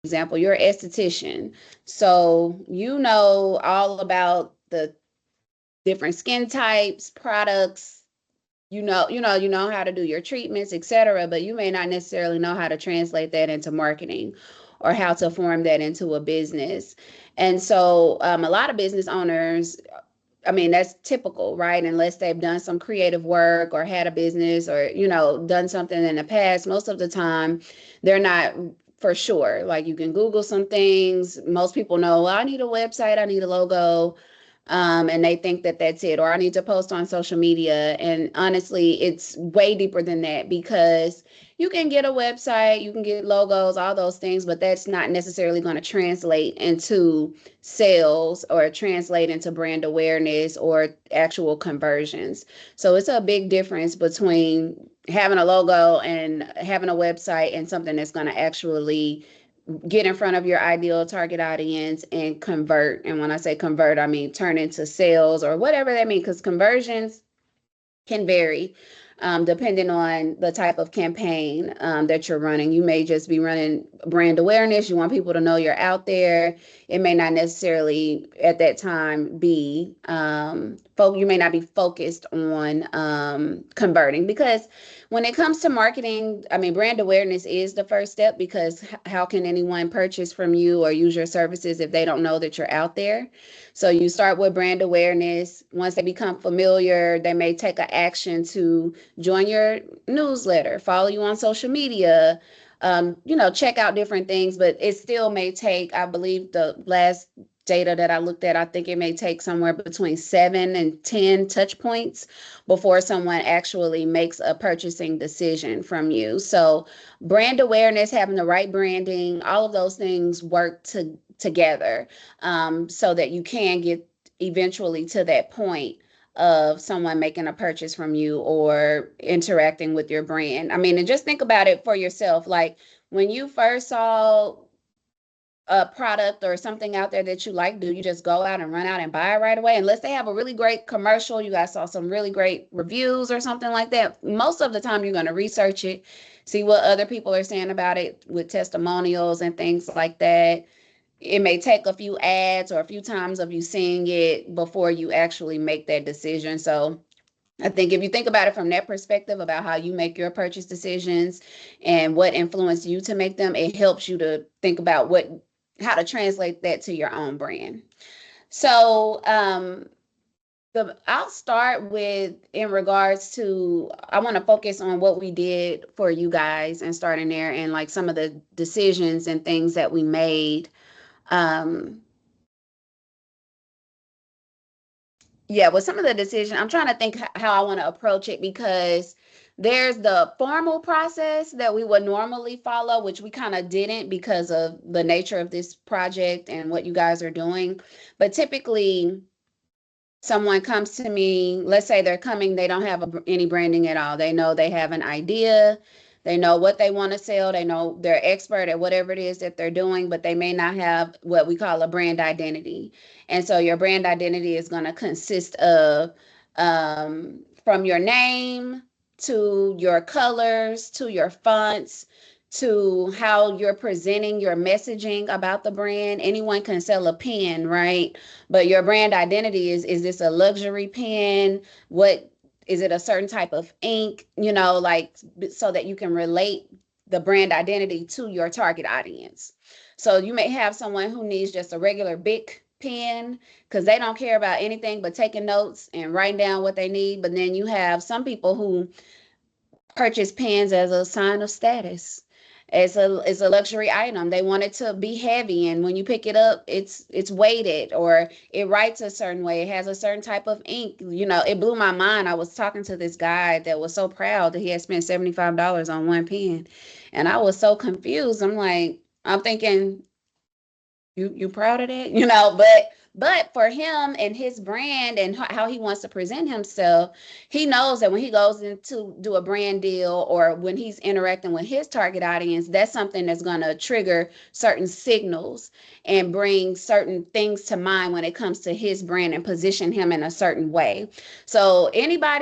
example, you're an esthetician. So you know all about the different skin types, products, you know how to do your treatments, etc., but you may not necessarily know how to translate that into marketing or how to form that into a business. And so a lot of business owners, I mean, that's typical, right? Unless they've done some creative work or had a business or, done something in the past, most of the time they're not for sure. Like you can Google some things. Most people know, well, I need a website, I need a logo, and they think that that's it, or I need to post on social media. And honestly, it's way deeper than that, because you can get a website, you can get logos, all those things, but that's not necessarily going to translate into sales or translate into brand awareness or actual conversions. So it's a big difference between having a logo and having a website and something that's going to actually get in front of your ideal target audience and convert. And when I say convert, I mean turn into sales or whatever that means, because conversions can vary depending on the type of campaign that you're running. You may just be running brand awareness. You want people to know you're out there. It may not necessarily at that time be, you may not be focused on converting, because when it comes to marketing, I mean, brand awareness is the first step, because how can anyone purchase from you or use your services if they don't know that you're out there? So you start with brand awareness. Once they become familiar, they may take an action to join your newsletter, follow you on social media, check out different things, but it still may take, I believe the last data that I looked at, I think it may take somewhere between 7 and 10 touch points before someone actually makes a purchasing decision from you. So brand awareness, having the right branding, all of those things work together, so that you can get eventually to that point of someone making a purchase from you or interacting with your brand. I mean, and just think about it for yourself. Like when you first saw a product or something out there that you like, do you just go out and run out and buy it right away? Unless they have a really great commercial, you guys saw some really great reviews or something like that. Most of the time, you're going to research it, see what other people are saying about it with testimonials and things like that. It may take a few ads or a few times of you seeing it before you actually make that decision. So I think if you think about it from that perspective about how you make your purchase decisions and what influenced you to make them, it helps you to think about how to translate that to your own brand. So I'll start with, in regards to, I want to focus on what we did for you guys and starting there, and like some of the decisions and things that we made. Um, yeah, with some of the decision, I'm trying to think how I want to approach it, because there's the formal process that we would normally follow, which we kind of didn't because of the nature of this project and what you guys are doing. But typically, someone comes to me, let's say they're coming, they don't have any branding at all. They know they have an idea, they know what they want to sell, they know they're expert at whatever it is that they're doing, but they may not have what we call a brand identity. And so your brand identity is going to consist of, from your name to your colors to your fonts to how you're presenting your messaging about the brand. Anyone can sell a pen, right? But your brand identity is this a luxury pen? What is it, a certain type of ink? Like, so that you can relate the brand identity to your target audience. So you may have someone who needs just a regular big pen because they don't care about anything but taking notes and writing down what they need. But then you have some people who purchase pens as a sign of status. It's a luxury item. They want it to be heavy, and when you pick it up, it's weighted, or it writes a certain way. It has a certain type of ink. It blew my mind. I was talking to this guy that was so proud that he had spent $75 on one pen, and I was so confused. I'm thinking, you proud of that? But But for him and his brand and how he wants to present himself, he knows that when he goes into do a brand deal or when he's interacting with his target audience, that's something that's going to trigger certain signals and bring certain things to mind when it comes to his brand and position him in a certain way. So anyone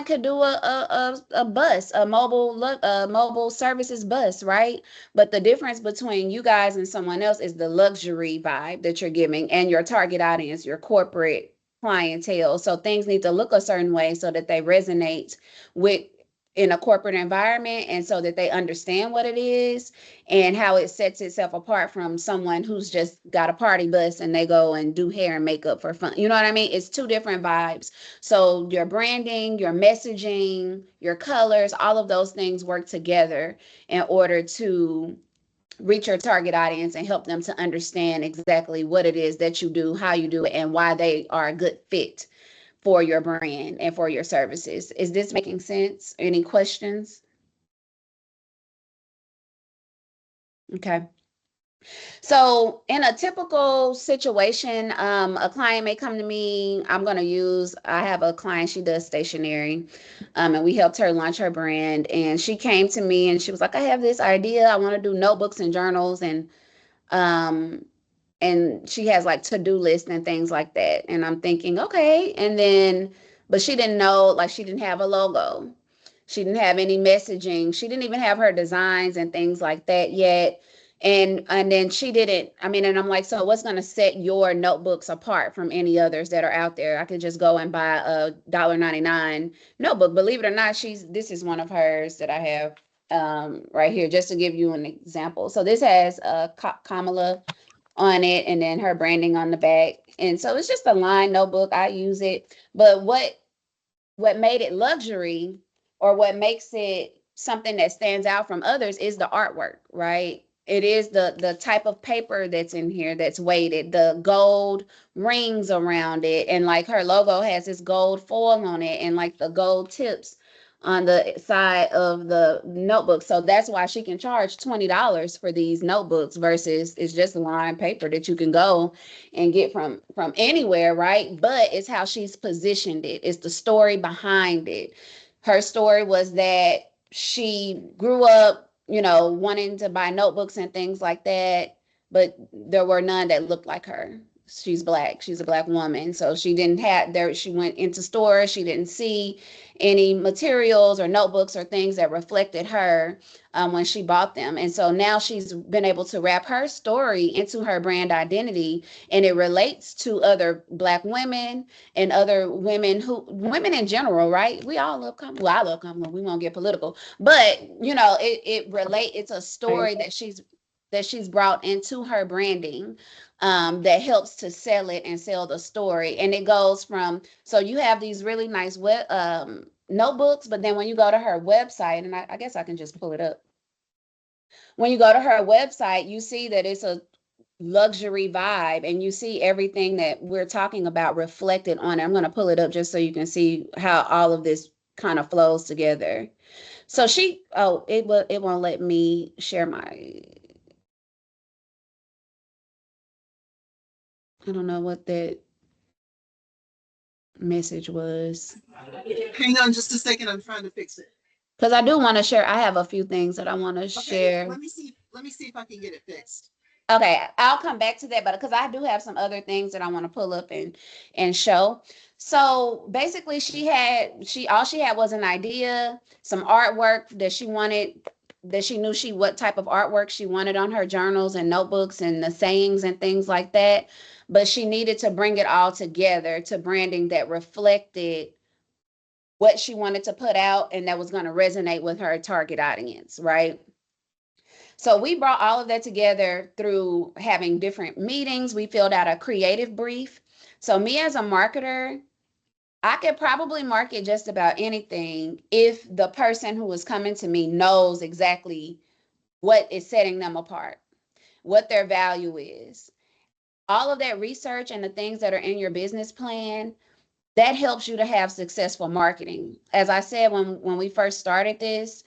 could do a bus, a mobile services bus, right? But the difference between you guys and someone else is the luxury vibe that you're giving and your target audience, your corporate clientele. So things need to look a certain way so that they resonate with in a corporate environment and so that they understand what it is and how it sets itself apart from someone who's just got a party bus and they go and do hair and makeup for fun. You know what I mean? It's two different vibes. So your branding, your messaging, your colors, all of those things work together in order to reach your target audience and help them to understand exactly what it is that you do, how you do it, and why they are a good fit for your brand and for your services. Is this making sense? Any questions? Okay. So in a typical situation, a client may come to me. I have a client, she does stationery, and we helped her launch her brand. And she came to me and she was like, I have this idea. I want to do notebooks and journals um, and she has like to-do lists and things like that. And I'm thinking, okay. But she didn't know, like she didn't have a logo. She didn't have any messaging. She didn't even have her designs and things like that yet. And then she didn't, I mean, and I'm like, so what's going to set your notebooks apart from any others that are out there? I could just go and buy a $1.99 notebook. Believe it or not, this is one of hers that I have right here, just to give you an example. So this has Kamala on it and then her branding on the back. And so it's just a line notebook. I use it. But what made it luxury or what makes it something that stands out from others is the artwork, right? It is the type of paper that's in here that's weighted, the gold rings around it, and like her logo has this gold foil on it and like the gold tips on the side of the notebook. So that's why she can charge $20 for these notebooks versus it's just lined paper that you can go and get from anywhere, right? But it's how she's positioned it. It's the story behind it. Her story was that she grew up, wanting to buy notebooks and things like that, but there were none that looked like her. She's Black. She's a Black woman. So she didn't have there. She went into stores. She didn't see any materials or notebooks or things that reflected her when she bought them. And so now she's been able to wrap her story into her brand identity, and it relates to other Black women and other women in general, right? We all love Kamala. Well, I love Kamala. We won't get political, but it's a story that she's brought into her branding that helps to sell it and sell the story. And it goes from, so you have these really nice notebooks, but then when you go to her website, and I guess I can just pull it up. When you go to her website, you see that it's a luxury vibe and you see everything that we're talking about reflected on it. I'm going to pull it up just so you can see how all of this kind of flows together. So it won't let me share I don't know what that message was. Hang on just a second. I'm trying to fix it. Because I do want to share. I have a few things that I want to share. Let me see if I can get it fixed. Okay, I'll come back to that, but because I do have some other things that I want to pull up and show. So basically all she had was an idea, some artwork that she wanted, that she knew what type of artwork she wanted on her journals and notebooks and the sayings and things like that. But she needed to bring it all together to branding that reflected what she wanted to put out and that was going to resonate with her target audience, right? So we brought all of that together through having different meetings. We filled out a creative brief. So me as a marketer, I could probably market just about anything if the person who is coming to me knows exactly what is setting them apart, what their value is. All of that research and the things that are in your business plan, that helps you to have successful marketing. As I said, when we first started this,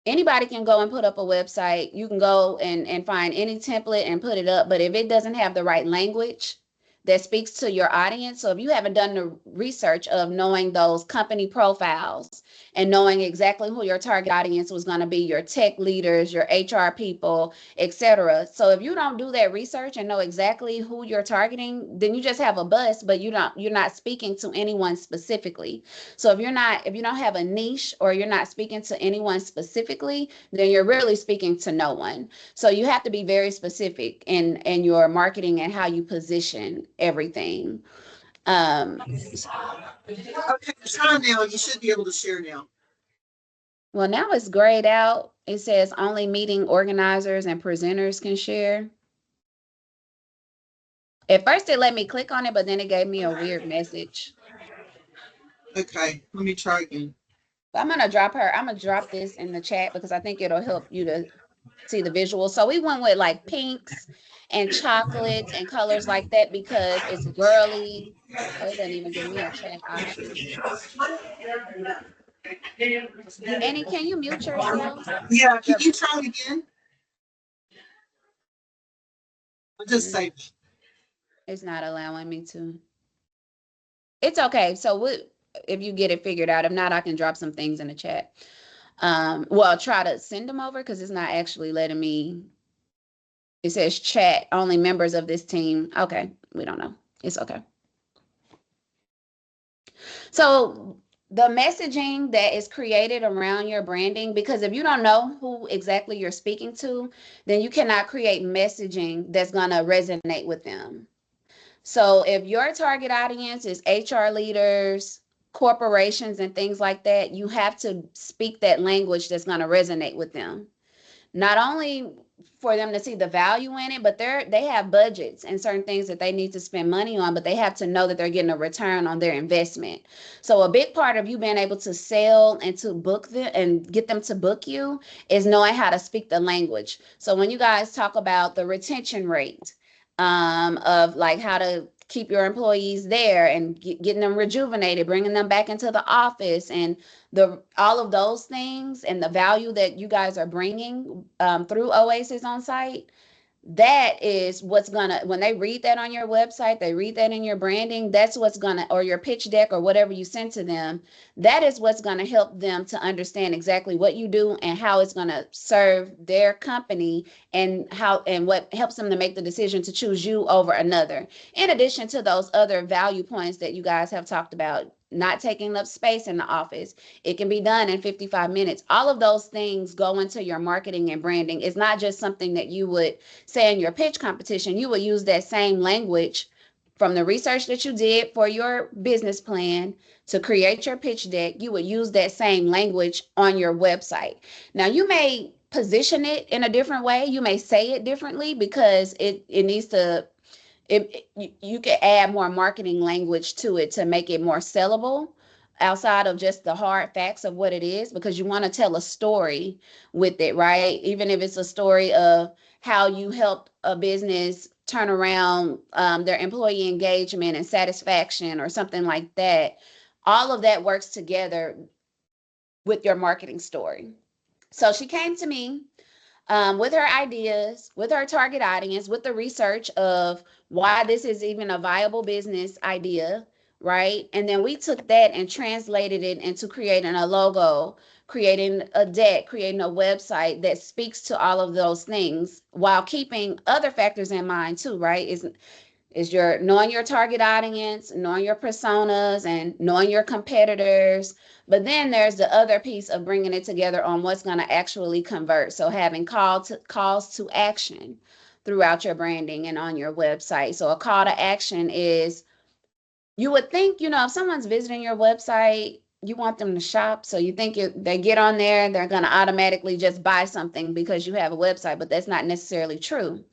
anybody can go and put up a website. You can go and find any template and put it up. But if it doesn't have the right language that speaks to your audience, so if you haven't done the research of knowing those company profiles and knowing exactly who your target audience was going to be, your tech leaders, your HR people, etc. So if you don't do that research and know exactly who you're targeting, then you just have a buzz, but you're not speaking to anyone specifically. So if you don't have a niche or you're not speaking to anyone specifically, then you're really speaking to no one. So you have to be very specific in your marketing and how you position everything. Okay, try now. You should be able to share now. Well, now it's grayed out. It says only meeting organizers and presenters can share. At first, it let me click on it, but then it gave me a weird message. Okay, let me try again. I'm gonna drop this in the chat because I think it'll help you to see the visual. So we went with like pinks and chocolates and colors like that because it's girly. Oh, it doesn't even give me a chat option. Annie, can you mute yourself? Yeah, can you try again? I'll just say. It's not allowing me to. It's okay. So if you get it figured out, if not, I can drop some things in the chat. Well, try to send them over because it's not actually letting me. It says chat, only members of this team. Okay, we don't know. It's okay. So the messaging that is created around your branding, because if you don't know who exactly you're speaking to, then you cannot create messaging that's going to resonate with them. So if your target audience is HR leaders, corporations, and things like that, you have to speak that language that's going to resonate with them. Not only for them to see the value in it, but they have budgets and certain things that they need to spend money on, but they have to know that they're getting a return on their investment. So a big part of you being able to sell and to book them and get them to book you is knowing how to speak the language. So when you guys talk about the retention rate, of like how to keep your employees there and getting them rejuvenated, bringing them back into the office, and all of those things and the value that you guys are bringing through Oasis on site, that is what's gonna, when they read that on your website, they read that in your branding, that's what's gonna, or your pitch deck or whatever you send to them, that is what's gonna help them to understand exactly what you do and how it's gonna serve their company and how and what helps them to make the decision to choose you over another. In addition to those other value points that you guys have talked about, not taking up space in the office. It can be done in 55 minutes. All of those things go into your marketing and branding. It's not just something that you would say in your pitch competition. You would use that same language from the research that you did for your business plan to create your pitch deck. You would use that same language on your website. Now, you may position it in a different way. You may say it differently because it needs to you can add more marketing language to it to make it more sellable outside of just the hard facts of what it is, because you want to tell a story with it, right? Even if it's a story of how you helped a business turn around their employee engagement and satisfaction or something like that. All of that works together with your marketing story. So she came to me with her ideas, with her target audience, with the research of why this is even a viable business idea, right? And then we took that and translated it into creating a logo, creating a deck, creating a website that speaks to all of those things while keeping other factors in mind too, right? Is your knowing your target audience, knowing your personas, and knowing your competitors. But then there's the other piece of bringing it together on what's going to actually convert. So having calls to action throughout your branding and on your website. So a call to action is, you would think, if someone's visiting your website, you want them to shop. So you think they get on there, they're going to automatically just buy something because you have a website, but that's not necessarily true.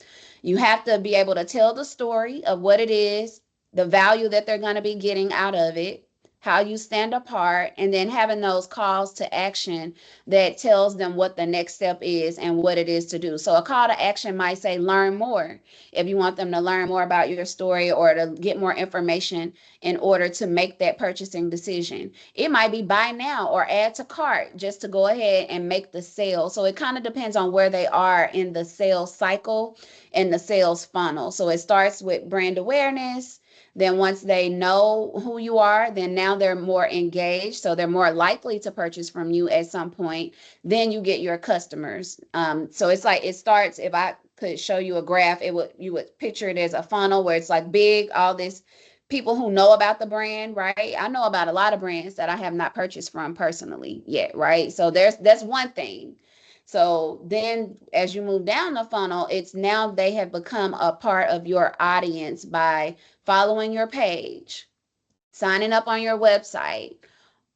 You have to be able to tell the story of what it is, the value that they're going to be getting out of it, how you stand apart, and then having those calls to action that tells them what the next step is and what it is to do. So a call to action might say learn more, if you want them to learn more about your story or to get more information in order to make that purchasing decision. It might be buy now or add to cart just to go ahead and make the sale. So it kind of depends on where they are in the sales cycle and the sales funnel. So it starts with brand awareness. Then once they know who you are, then now they're more engaged. So they're more likely to purchase from you at some point. Then you get your customers. So it's like it starts, if I could show you a graph, you would picture it as a funnel where it's like big, all this people who know about the brand, right? I know about a lot of brands that I have not purchased from personally yet, right? So that's one thing. So then as you move down the funnel, it's now they have become a part of your audience by following your page, signing up on your website,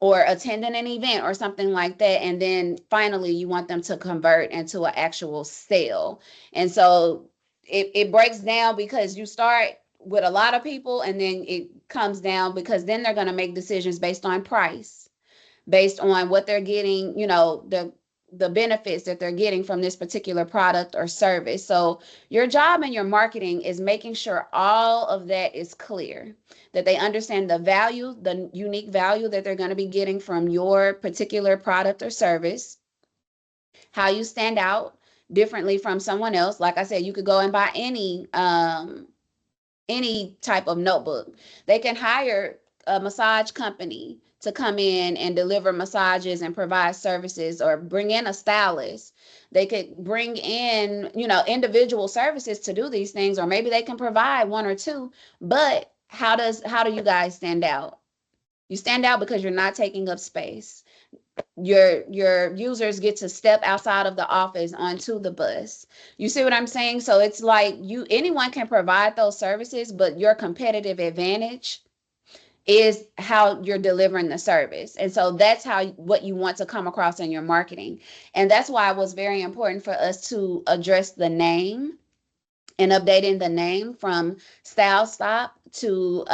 or attending an event or something like that. And then finally, you want them to convert into an actual sale. And so it breaks down because you start with a lot of people and then it comes down because then they're going to make decisions based on price, based on what they're getting, the benefits that they're getting from this particular product or service. So your job in your marketing is making sure all of that is clear, that they understand the value, the unique value that they're going to be getting from your particular product or service, how you stand out differently from someone else. Like I said, you could go and buy any type of notebook. They can hire a massage company to come in and deliver massages and provide services, or bring in a stylist. They could bring in, individual services to do these things, or maybe they can provide one or two. But how do you guys stand out? You stand out because you're not taking up space. Your users get to step outside of the office onto the bus. You see what I'm saying? So it's like anyone can provide those services, but your competitive advantage is how you're delivering the service. And so that's what you want to come across in your marketing. And that's why it was very important for us to address the name and updating the name from Style Stop to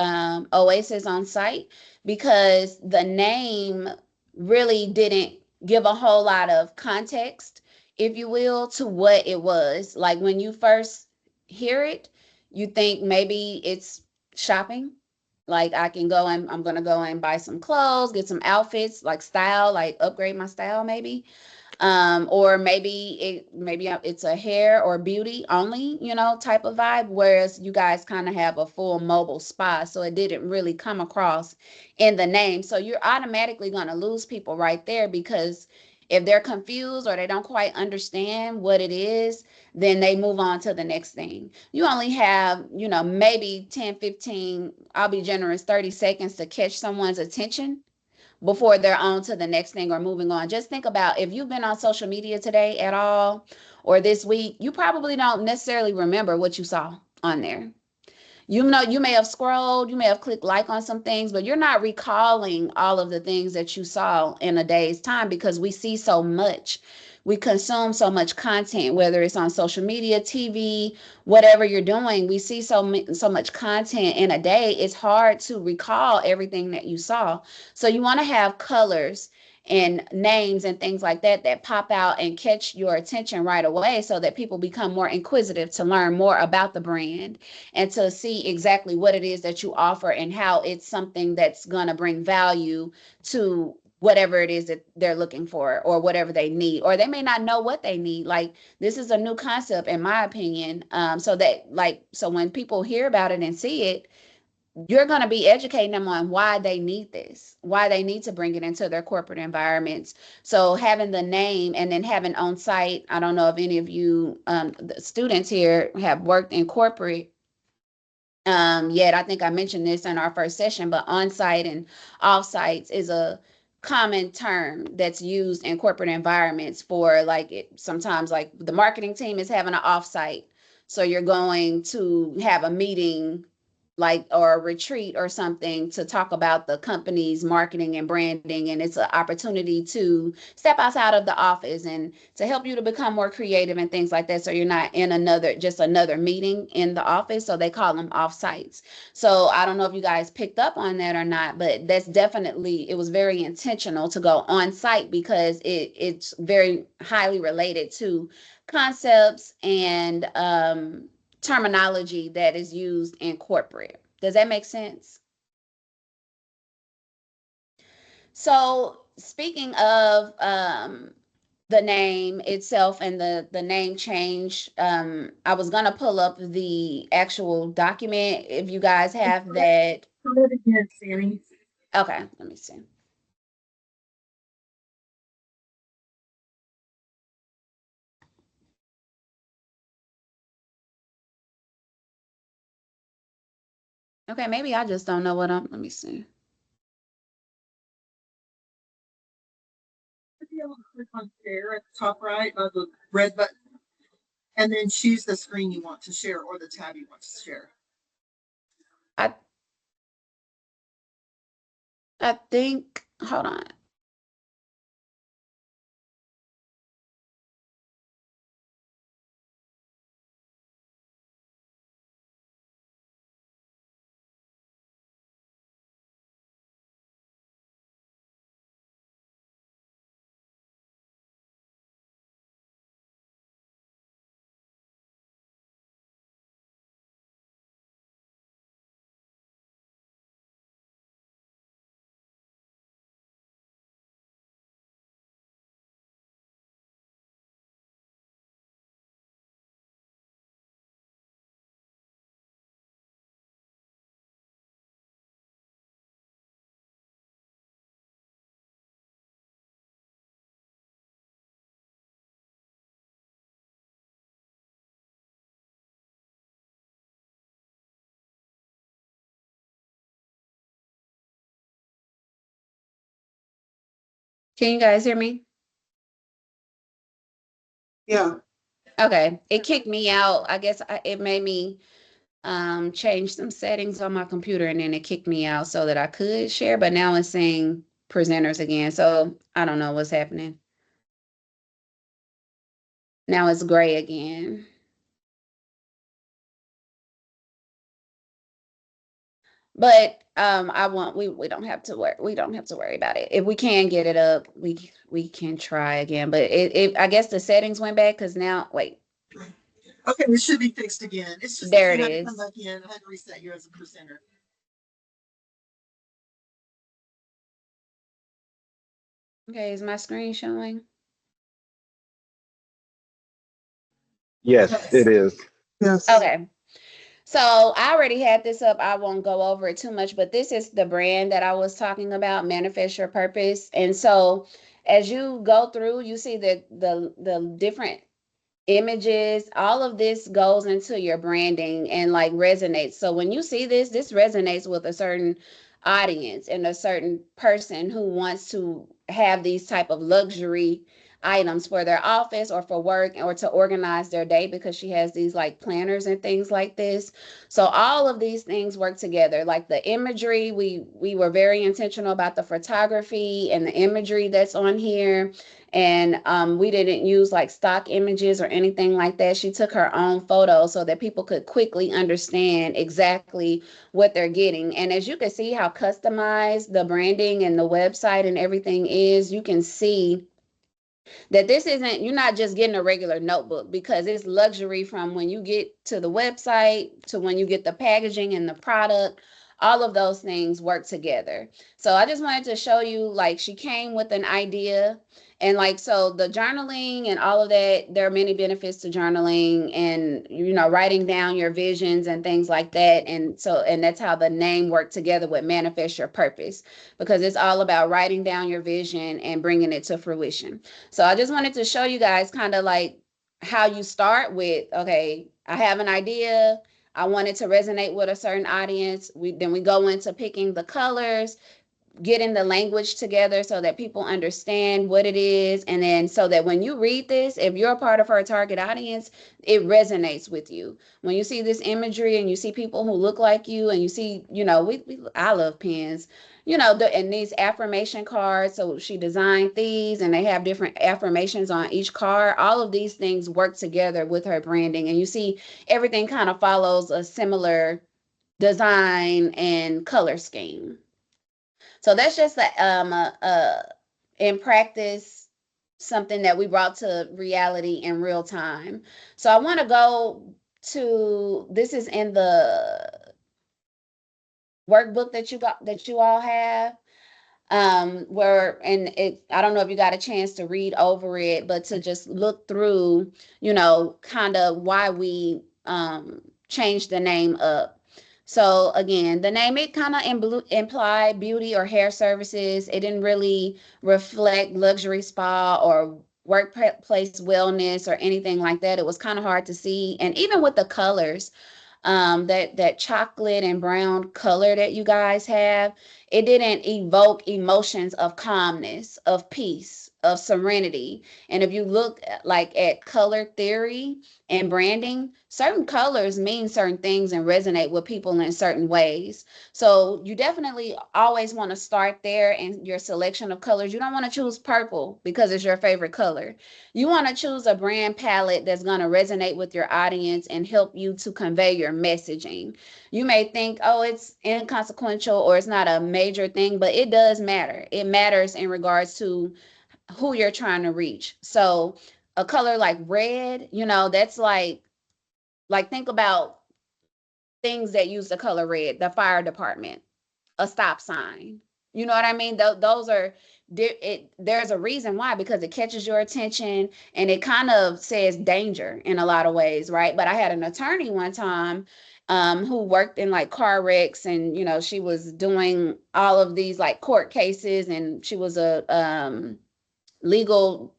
Oasis on Site, because the name really didn't give a whole lot of context, if you will, to what it was. Like when you first hear it, you think maybe it's shopping. Like I'm going to go and buy some clothes, get some outfits, like style, like upgrade my style maybe. Or maybe it's a hair or beauty only, type of vibe, whereas you guys kind of have a full mobile spa, so it didn't really come across in the name. So you're automatically going to lose people right there, because if they're confused or they don't quite understand what it is, then they move on to the next thing. You only have, maybe 10, 15, I'll be generous, 30 seconds to catch someone's attention before they're on to the next thing or moving on. Just think about, if you've been on social media today at all or this week, you probably don't necessarily remember what you saw on there. You may have scrolled, you may have clicked like on some things, but you're not recalling all of the things that you saw in a day's time, because we see so much. We consume so much content, whether it's on social media, TV, whatever you're doing. We see so much content in a day. It's hard to recall everything that you saw. So you want to have colors and names and things like that pop out and catch your attention right away, so that people become more inquisitive to learn more about the brand and to see exactly what it is that you offer and how it's something that's going to bring value to whatever it is that they're looking for, or whatever they need, or they may not know what they need. Like, this is a new concept in my opinion. So when people hear about it and see it, you're going to be educating them on why they need this, why they need to bring it into their corporate environments. So having the name and then having on site, I don't know if any of you the students here have worked in corporate yet. I think I mentioned this in our first session, but on site and off sites is a common term that's used in corporate environments for, like, sometimes like the marketing team is having an off site. So you're going to have a meeting like, or a retreat or something to talk about the company's marketing and branding. And it's an opportunity to step outside of the office and to help you to become more creative and things like that. So you're not in just another meeting in the office. So they call them off sites. So I don't know if you guys picked up on that or not, but that's definitely, it was very intentional to go on site because it's very highly related to concepts and terminology that is used in corporate. Does that make sense? So speaking of the name itself and the name change, I was gonna pull up the actual document if you guys have that. Come again, Sammy. Okay, let me see. Okay, maybe I just don't know what I'm. Let me see. Be able to click on share at the top right of the red button, and then choose the screen you want to share or the tab you want to share. I I think. Hold on. Can you guys hear me? Yeah. Okay, it kicked me out. I guess it made me change some settings on my computer and then it kicked me out so that I could share, but now it's saying presenters again. So I don't know what's happening. Now it's gray again. But I want we don't have to worry about it. If we can get it up, we can try again. But it I guess the settings went back because now wait, Okay, it should be fixed again. It's just that there you it had to come is. back in. I had to reset you as a presenter. Okay, is my screen showing? Yes, Yes. it is. Yes. Okay. So I already had this up. I won't go over it too much, but this is the brand that I was talking about, Manifest Your Purpose. And so as you go through, you see the different images, all of this goes into your branding and like resonates. So when you see this resonates with a certain audience and a certain person who wants to have these type of luxury items for their office or for work or to organize their day because she has these like planners and things like this. So all of these things work together. Like the imagery, we were very intentional about the photography and the imagery that's on here, and we didn't use like stock images or anything like that. She took her own photos so that people could quickly understand exactly what they're getting. And as you can see how customized the branding and the website and everything is, you can see that this isn't, you're not just getting a regular notebook because it's luxury from when you get to the website to when you get the packaging and the product. All of those things work together. So I just wanted to show you, like, she came with an idea, and like, so the journaling and all of that, there are many benefits to journaling and, you know, writing down your visions and things like that. And so, and that's how the name worked together with Manifest Your Purpose, because it's all about writing down your vision and bringing it to fruition. So I just wanted to show you guys kind of like how you start with, okay, I have an idea. I want it to resonate with a certain audience. We go into picking the colors, getting the language together so that people understand what it is. And then so that when you read this, if you're a part of her target audience, it resonates with you. When you see this imagery and you see people who look like you and you see, I love pens, and these affirmation cards. So she designed these and they have different affirmations on each card. All of these things work together with her branding. And you see everything kind of follows a similar design and color scheme. So that's just in practice, something that we brought to reality in real time. So I want to go to, this is in the workbook that you all have, where, and it, I don't know if you got a chance to read over it, but to just look through, kind of why we changed the name up. So again, the name, it kind of implied beauty or hair services. It didn't really reflect luxury spa or workplace wellness or anything like that. It was kind of hard to see. And even with the colors, that chocolate and brown color that you guys have, it didn't evoke emotions of calmness, of peace, of serenity. And if you look at color theory and branding, certain colors mean certain things and resonate with people in certain ways. So you definitely always want to start there in your selection of colors. You don't want to choose purple because it's your favorite color. You want to choose a brand palette that's going to resonate with your audience and help you to convey your messaging. You may think, oh, it's inconsequential or it's not a major thing, but it does matter. It matters in regards to who you're trying to reach. So a color like red, that's think about things that use the color red, the fire department, a stop sign. You know what I mean? Those are, there's a reason why, because it catches your attention and it kind of says danger in a lot of ways, right? But I had an attorney one time who worked in like car wrecks, and she was doing all of these like court cases, and she was a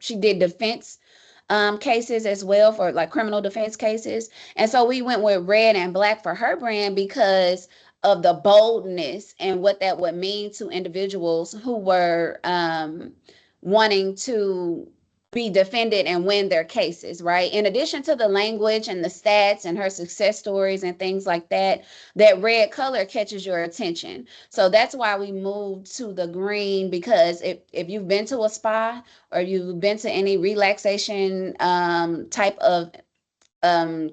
she did defense cases as well, for like criminal defense cases. And so we went with red and black for her brand because of the boldness and what that would mean to individuals who were wanting to be defended and win their cases, right? In addition to the language and the stats and her success stories and things like that, that red color catches your attention. So that's why we moved to the green, because if you've been to a spa or you've been to any relaxation type of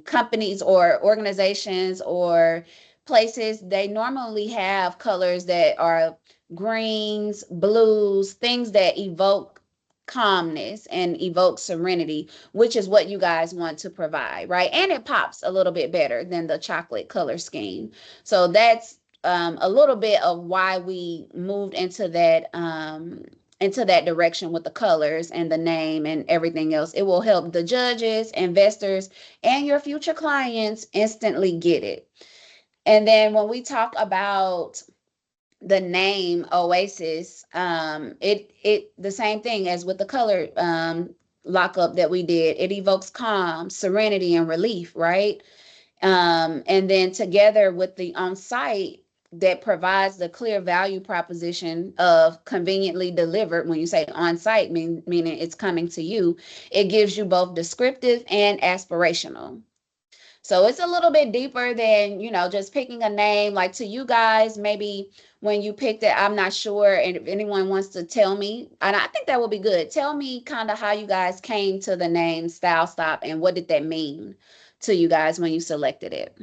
companies or organizations or places, they normally have colors that are greens, blues, things that evoke calmness and evoke serenity, which is what you guys want to provide, right? And it pops a little bit better than the chocolate color scheme. So that's a little bit of why we moved into that direction with the colors and the name and everything else. It will help the judges, investors, and your future clients instantly get it. And then when we talk about the name Oasis, it the same thing as with the color lockup that we did. It evokes calm, serenity, and relief, right? And then together with the on-site that provides the clear value proposition of conveniently delivered. When you say on-site, meaning it's coming to you, it gives you both descriptive and aspirational. So it's a little bit deeper than, just picking a name. Like, to you guys, maybe when you picked it, I'm not sure. And if anyone wants to tell me, and I think that would be good, tell me kind of how you guys came to the name Style Stop and what did that mean to you guys when you selected it.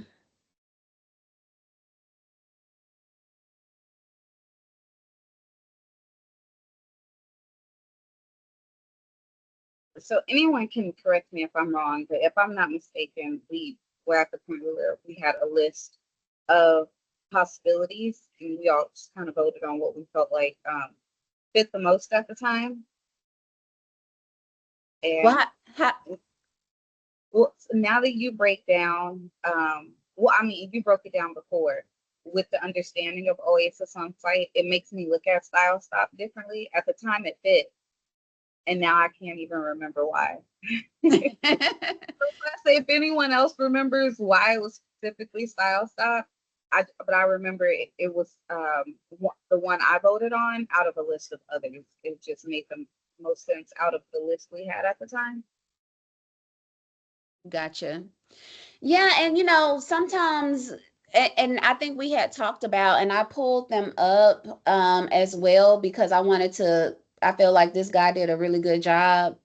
So anyone can correct me if I'm wrong, but if I'm not mistaken, we were at the point where we had a list of possibilities, and we all just kind of voted on what we felt like fit the most at the time. And well, so now that you break down, you broke it down before with the understanding of Oasis on site, it makes me look at Style Stop differently. At the time, it fit. And now I can't even remember why. So let's say if anyone else remembers why it was specifically Style Stop, But I remember it was the one I voted on out of a list of others. It just made the most sense out of the list we had at the time. Gotcha. Yeah, and sometimes, and I think we had talked about, and I pulled them up as well because I feel like this guy did a really good job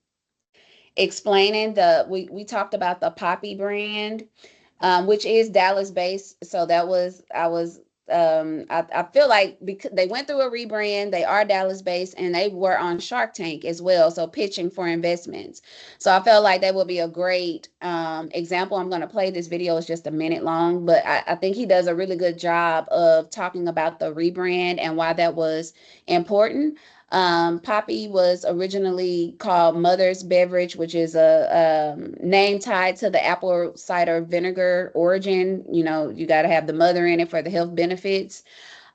explaining we talked about the Poppy brand, which is Dallas based. So I feel like because they went through a rebrand, they are Dallas based, and they were on Shark Tank as well, so pitching for investments. So I felt like that would be a great example. I'm going to play this video. It's just a minute long, but I think he does a really good job of talking about the rebrand and why that was important. Poppy was originally called Mother's Beverage, which is a name tied to the apple cider vinegar origin. You got to have the mother in it for the health benefits.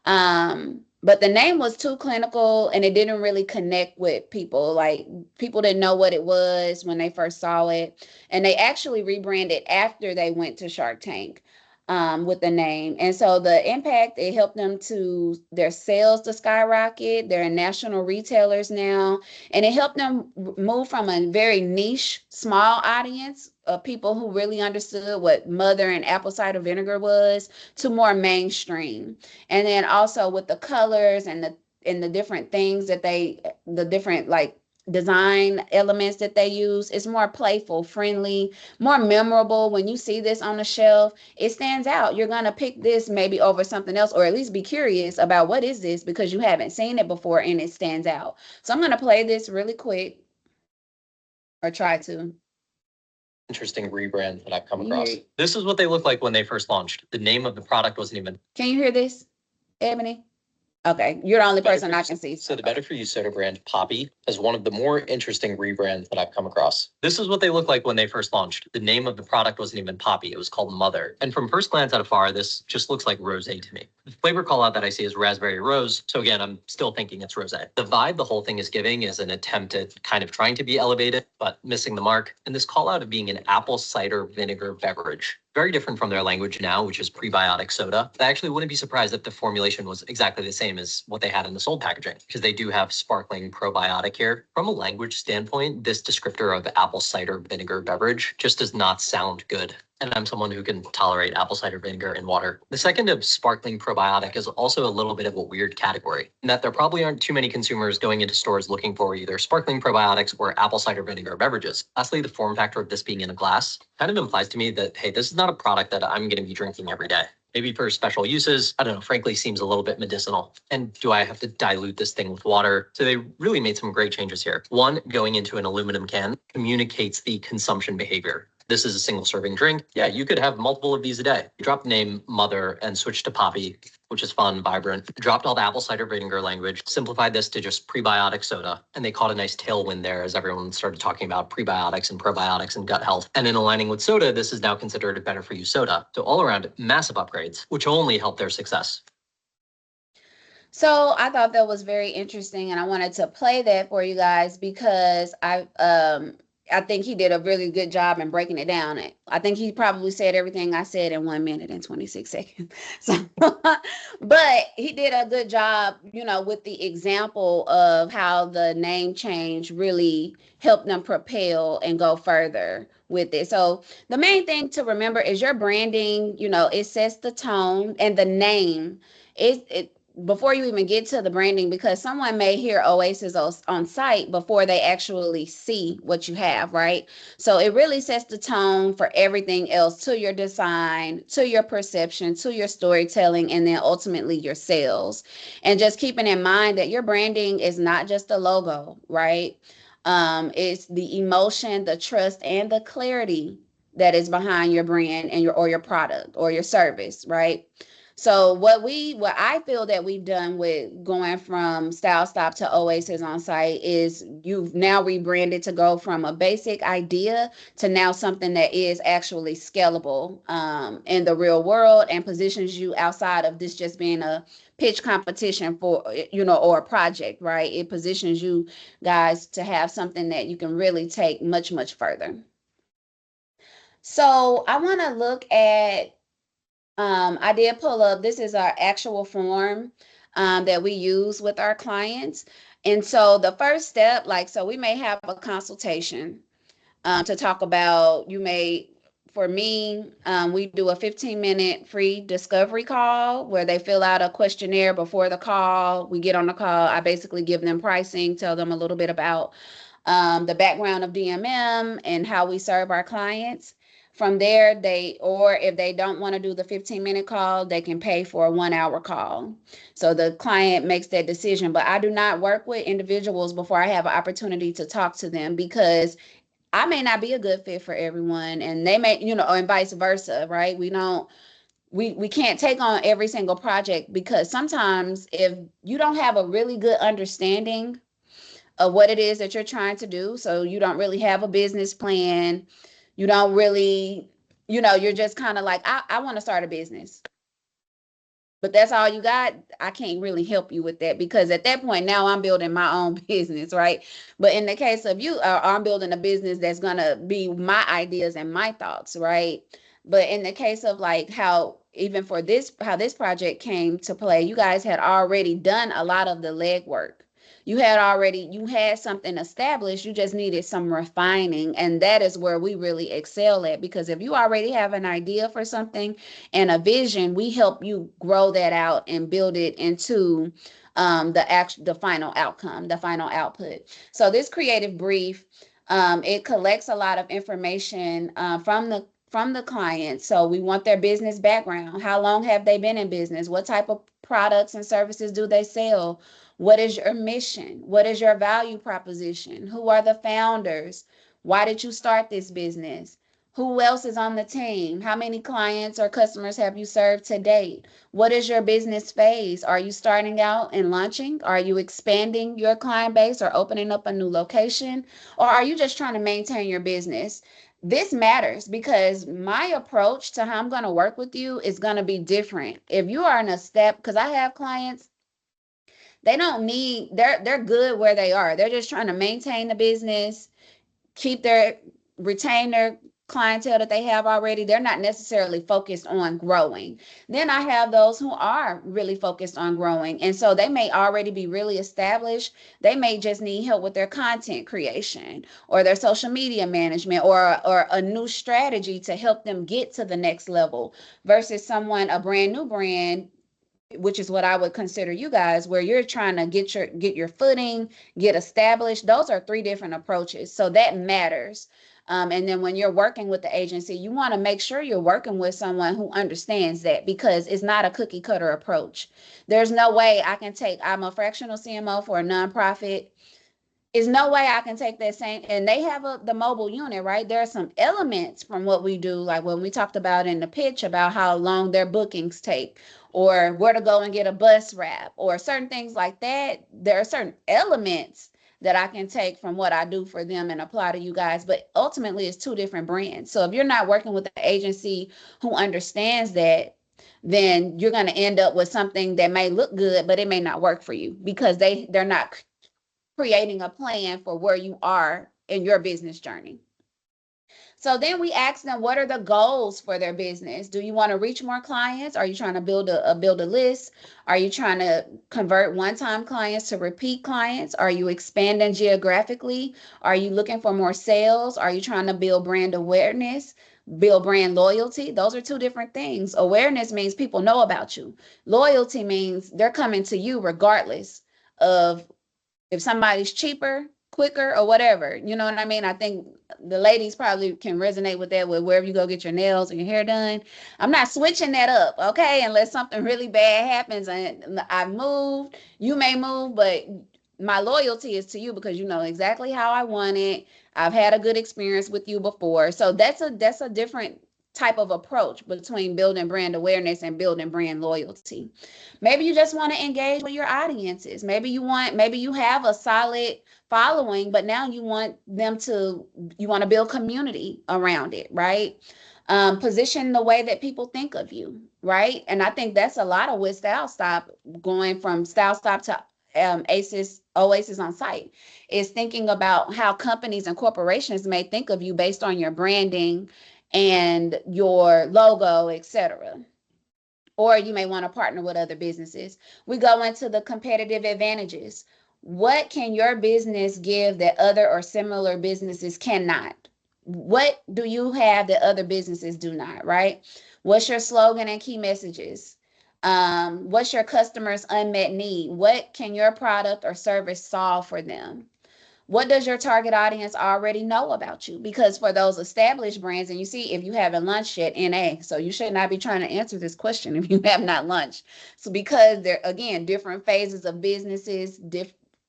But the name was too clinical and it didn't really connect with people. Like, people didn't know what it was when they first saw it. And they actually rebranded after they went to Shark Tank. With the name. And so the impact, it helped them to their sales to skyrocket. They're national retailers now. And it helped them move from a very niche, small audience of people who really understood what mother and apple cider vinegar was to more mainstream. And then also with the colors and the different things that the different like design elements that they use, it's more playful, friendly, more memorable. When you see this on the shelf, it stands out. You're going to pick this maybe over something else, or at least be curious about what is this because you haven't seen it before and it stands out. So I'm going to play this really quick, or try to. Interesting rebrand that I've come You across. hear it? This is what they looked like when they first launched. The name of the product wasn't even. Can you hear this, Ebony? Okay, you're the only person I can see. So the Better For You soda brand, Poppy, is one of the more interesting rebrands that I've come across. This is what they looked like when they first launched. The name of the product wasn't even Poppy. It was called Mother. And from first glance out of far, this just looks like rosé to me. The flavor call out that I see is raspberry rose. So again, I'm still thinking it's rosé. The vibe the whole thing is giving is an attempt at kind of trying to be elevated, but missing the mark. And this call out of being an apple cider vinegar beverage. Very different from their language now, which is prebiotic soda. I actually wouldn't be surprised if the formulation was exactly the same as what they had in the sold packaging, because they do have sparkling probiotic here. From a language standpoint, this descriptor of apple cider vinegar beverage just does not sound good. And I'm someone who can tolerate apple cider vinegar in water. The second of sparkling probiotic is also a little bit of a weird category, in that there probably aren't too many consumers going into stores looking for either sparkling probiotics or apple cider vinegar beverages. Lastly, the form factor of this being in a glass kind of implies to me that, hey, this is not a product that I'm going to be drinking every day. Maybe for special uses, I don't know, frankly, seems a little bit medicinal. And do I have to dilute this thing with water? So they really made some great changes here. One, going into an aluminum can communicates the consumption behavior. This is a single serving drink. Yeah, you could have multiple of these a day. You drop the name Mother and switch to Poppy, which is fun, vibrant. Dropped all the apple cider vinegar language, simplified this to just prebiotic soda. And they caught a nice tailwind there as everyone started talking about prebiotics and probiotics and gut health. And in aligning with soda, this is now considered a Better For You soda. So all around, massive upgrades, which only help their success. So I thought that was very interesting, and I wanted to play that for you guys because I think he did a really good job in breaking it down. I think he probably said everything I said in 1 minute and 26 seconds. So, but he did a good job, with the example of how the name change really helped them propel and go further with it. So the main thing to remember is your branding, it sets the tone, and the name it before you even get to the branding, because someone may hear Oasis on site before they actually see what you have, right? So it really sets the tone for everything else, to your design, to your perception, to your storytelling, and then ultimately your sales. And just keeping in mind that your branding is not just the logo, right? It's the emotion, the trust, and the clarity that is behind your brand and your product or your service, right? So what I feel that we've done with going from Style Stop to Oasis on site is you've now rebranded to go from a basic idea to now something that is actually scalable in the real world, and positions you outside of this just being a pitch competition for, or a project, right? It positions you guys to have something that you can really take much, much further. So I want to look at I did pull up, this is our actual form that we use with our clients. And so the first step, like, so we may have a consultation to talk about, for me, we do a 15-minute free discovery call where they fill out a questionnaire before the call. We get on the call. I basically give them pricing, tell them a little bit about the background of DMM and how we serve our clients. From there, or if they don't want to do the 15-minute call, they can pay for a 1-hour call. So the client makes that decision. But I do not work with individuals before I have an opportunity to talk to them, because I may not be a good fit for everyone, and they may, and vice versa, right? We can't take on every single project, because sometimes if you don't have a really good understanding of what it is that you're trying to do, so you don't really have a business plan, you don't really, you're just kind of like, I want to start a business, but that's all you got, I can't really help you with that, because at that point now I'm building my own business, right? But in the case of you, I'm building a business that's going to be my ideas and my thoughts, right? But in the case of like how, even for this, how this project came to play, you guys had already done a lot of the legwork. You had something established, you just needed some refining. And that is where we really excel at, because if you already have an idea for something and a vision, we help you grow that out and build it into the final outcome, the final output. So this creative brief, it collects a lot of information from the client. So we want their business background. How long have they been in business? What type of products and services do they sell? What is your mission? What is your value proposition? Who are the founders? Why did you start this business? Who else is on the team? How many clients or customers have you served to date? What is your business phase? Are you starting out and launching? Are you expanding your client base or opening up a new location? Or are you just trying to maintain your business? This matters, because my approach to how I'm going to work with you is going to be different. If you are in a step, because I have clients, they don't need, they're good where they are. They're just trying to maintain the business, retain their clientele that they have already. They're not necessarily focused on growing. Then I have those who are really focused on growing. And so they may already be really established. They may just need help with their content creation or their social media management, or a new strategy to help them get to the next level, versus a brand new brand, which is what I would consider you guys, where you're trying to get your footing, get established. Those are three different approaches. So that matters. And then when you're working with the agency, you want to make sure you're working with someone who understands that, because it's not a cookie cutter approach. There's no way I'm a fractional CMO for a nonprofit. Is no way I can take that same, and they have the mobile unit, right? There are some elements from what we do, like when we talked about in the pitch about how long their bookings take, or where to go and get a bus wrap, or certain things like that. There are certain elements that I can take from what I do for them and apply to you guys, but ultimately it's two different brands. So if you're not working with an agency who understands that, then you're going to end up with something that may look good, but it may not work for you, because they're not creating a plan for where you are in your business journey. So then we ask them, what are the goals for their business? Do you want to reach more clients? Are you trying to build a list? Are you trying to convert one-time clients to repeat clients? Are you expanding geographically? Are you looking for more sales? Are you trying to build brand awareness? Build brand loyalty? Those are two different things. Awareness means people know about you. Loyalty means they're coming to you regardless of if somebody's cheaper, quicker, or whatever. You know what I mean? I think the ladies probably can resonate with that, with wherever you go get your nails or your hair done. I'm not switching that up, okay? Unless something really bad happens and I moved, you may move, but my loyalty is to you, because you know exactly how I want it. I've had a good experience with you before. So that's a different type of approach between building brand awareness and building brand loyalty. Maybe you just want to engage with your audiences. Maybe you have a solid following, but now you want to build community around it, right? Position the way that people think of you, right? And I think that's a lot of with Style Stop, going from Style Stop to Oasis on Site, is thinking about how companies and corporations may think of you based on your branding and your logo, etc. or you may want to partner with other businesses. We go into the competitive advantages. What can your business give that other or similar businesses cannot? What do you have that other businesses do not, right? What's your slogan and key messages? What's your customer's unmet need? What can your product or service solve for them? What does your target audience already know about you? Because for those established brands, and you see, if you haven't launched yet, NA, so you should not be trying to answer this question if you have not launched. So because there, again, different phases of businesses,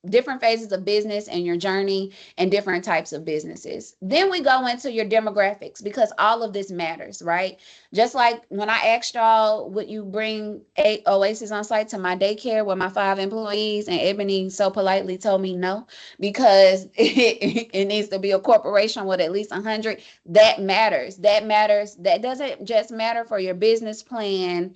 different phases of business and your journey and different types of businesses. Then we go into your demographics because all of this matters, right? Just like when I asked y'all, would you bring Oasis on site to my daycare with my 5 employees? And Ebony so politely told me no, because it needs to be a corporation with at least 100. That matters. That matters. That doesn't just matter for your business plan.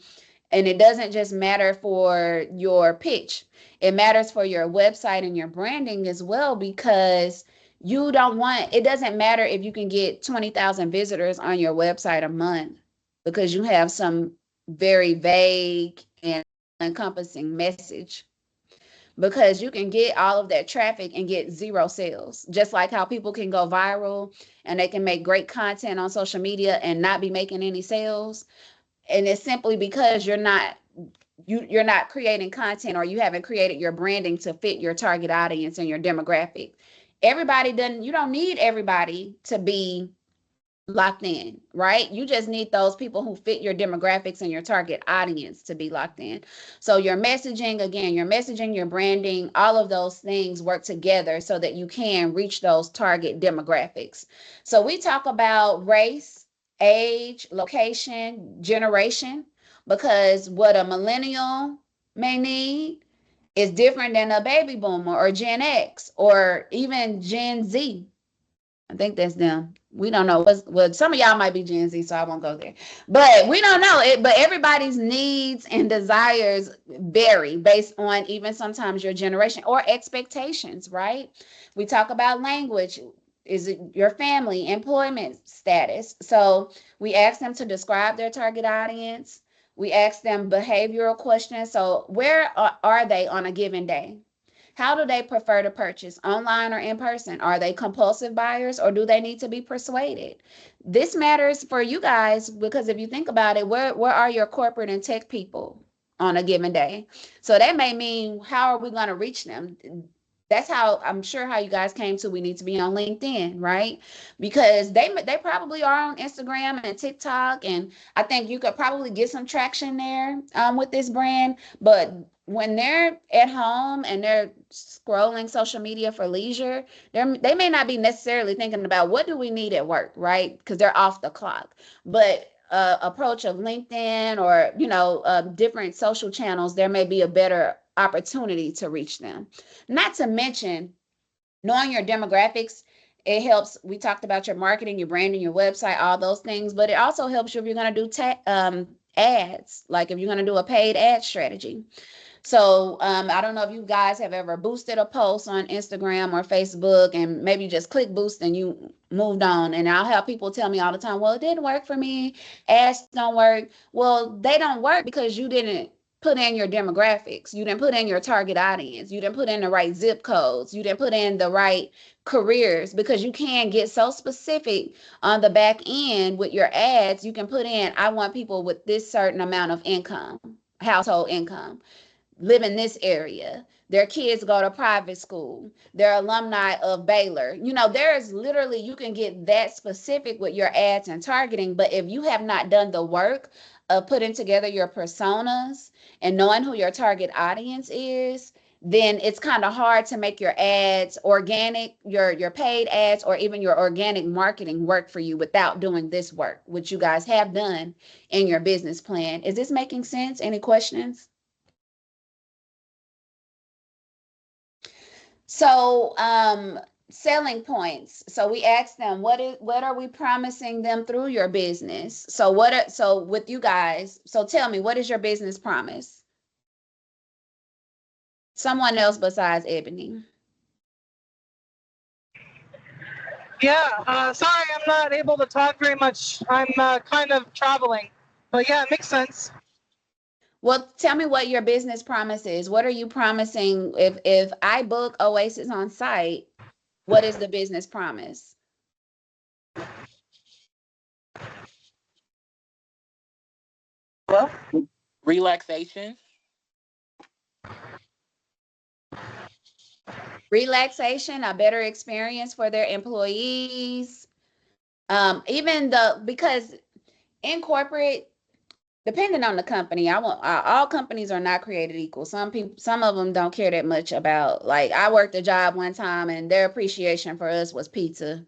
And it doesn't just matter for your pitch. It matters for your website and your branding as well, because you don't want, it doesn't matter if you can get 20,000 visitors on your website a month because you have some very vague and encompassing message, because you can get all of that traffic and get 0 sales. Just like how people can go viral and they can make great content on social media and not be making any sales. And it's simply because you're not creating content, or you haven't created your branding to fit your target audience and your demographic. You don't need everybody to be locked in, right? You just need those people who fit your demographics and your target audience to be locked in. So your messaging, again, your branding, all of those things work together so that you can reach those target demographics. So we talk about race, age, location, generation, because what a millennial may need is different than a baby boomer or Gen X or even Gen Z. I think that's them. We don't know. Well, some of y'all might be Gen Z, so I won't go there. But we don't know it. But everybody's needs and desires vary based on even sometimes your generation or expectations, right? We talk about language. Is it your family, employment status? So we ask them to describe their target audience. We ask them behavioral questions. So where are they on a given day? How do they prefer to purchase, online or in person? Are they compulsive buyers, or do they need to be persuaded? This matters for you guys because if you think about it, where are your corporate and tech people on a given day? So that may mean, how are we going to reach them? That's how I'm sure how you guys came to we need to be on LinkedIn, right? Because they probably are on Instagram and TikTok, and I think you could probably get some traction there with this brand. But when they're at home and they're scrolling social media for leisure, they may not be necessarily thinking about what do we need at work, right? Because they're off the clock. But approach of LinkedIn or different social channels, there may be a better opportunity to reach them. Not to mention knowing your demographics. It helps. We talked about your marketing, your branding, your website, all those things, but it also helps you if you're going to do ads, like if you're going to do a paid ad strategy. So I don't know if you guys have ever boosted a post on Instagram or Facebook and maybe just click boost and you moved on. And I'll have people tell me all the time, well, it didn't work for me. Ads don't work. Well, they don't work because you didn't put in your demographics. You didn't put in your target audience. You didn't put in the right zip codes. You didn't put in the right careers, because you can get so specific on the back end with your ads. You can put in, I want people with this certain amount of income, household income, live in this area, their kids go to private school, they're alumni of Baylor. There's literally, you can get that specific with your ads and targeting. But if you have not done the work of putting together your personas and knowing who your target audience is, then it's kind of hard to make your ads organic, your paid ads, or even your organic marketing work for you without doing this work, which you guys have done in your business plan. Is this making sense? Any questions? So selling points. So we asked them, what are we promising them through your business? So with you guys, so tell me, what is your business promise? Someone else besides Ebony. Yeah, sorry, I'm not able to talk very much. I'm kind of traveling, but yeah, it makes sense. Well, tell me what your business promise is. What are you promising? If I book Oasis on site, what is the business promise? Well, relaxation. Relaxation, a better experience for their employees. Because in corporate, depending on the company, all companies are not created equal. Some of them don't care that much about, like, I worked a job one time and their appreciation for us was pizza.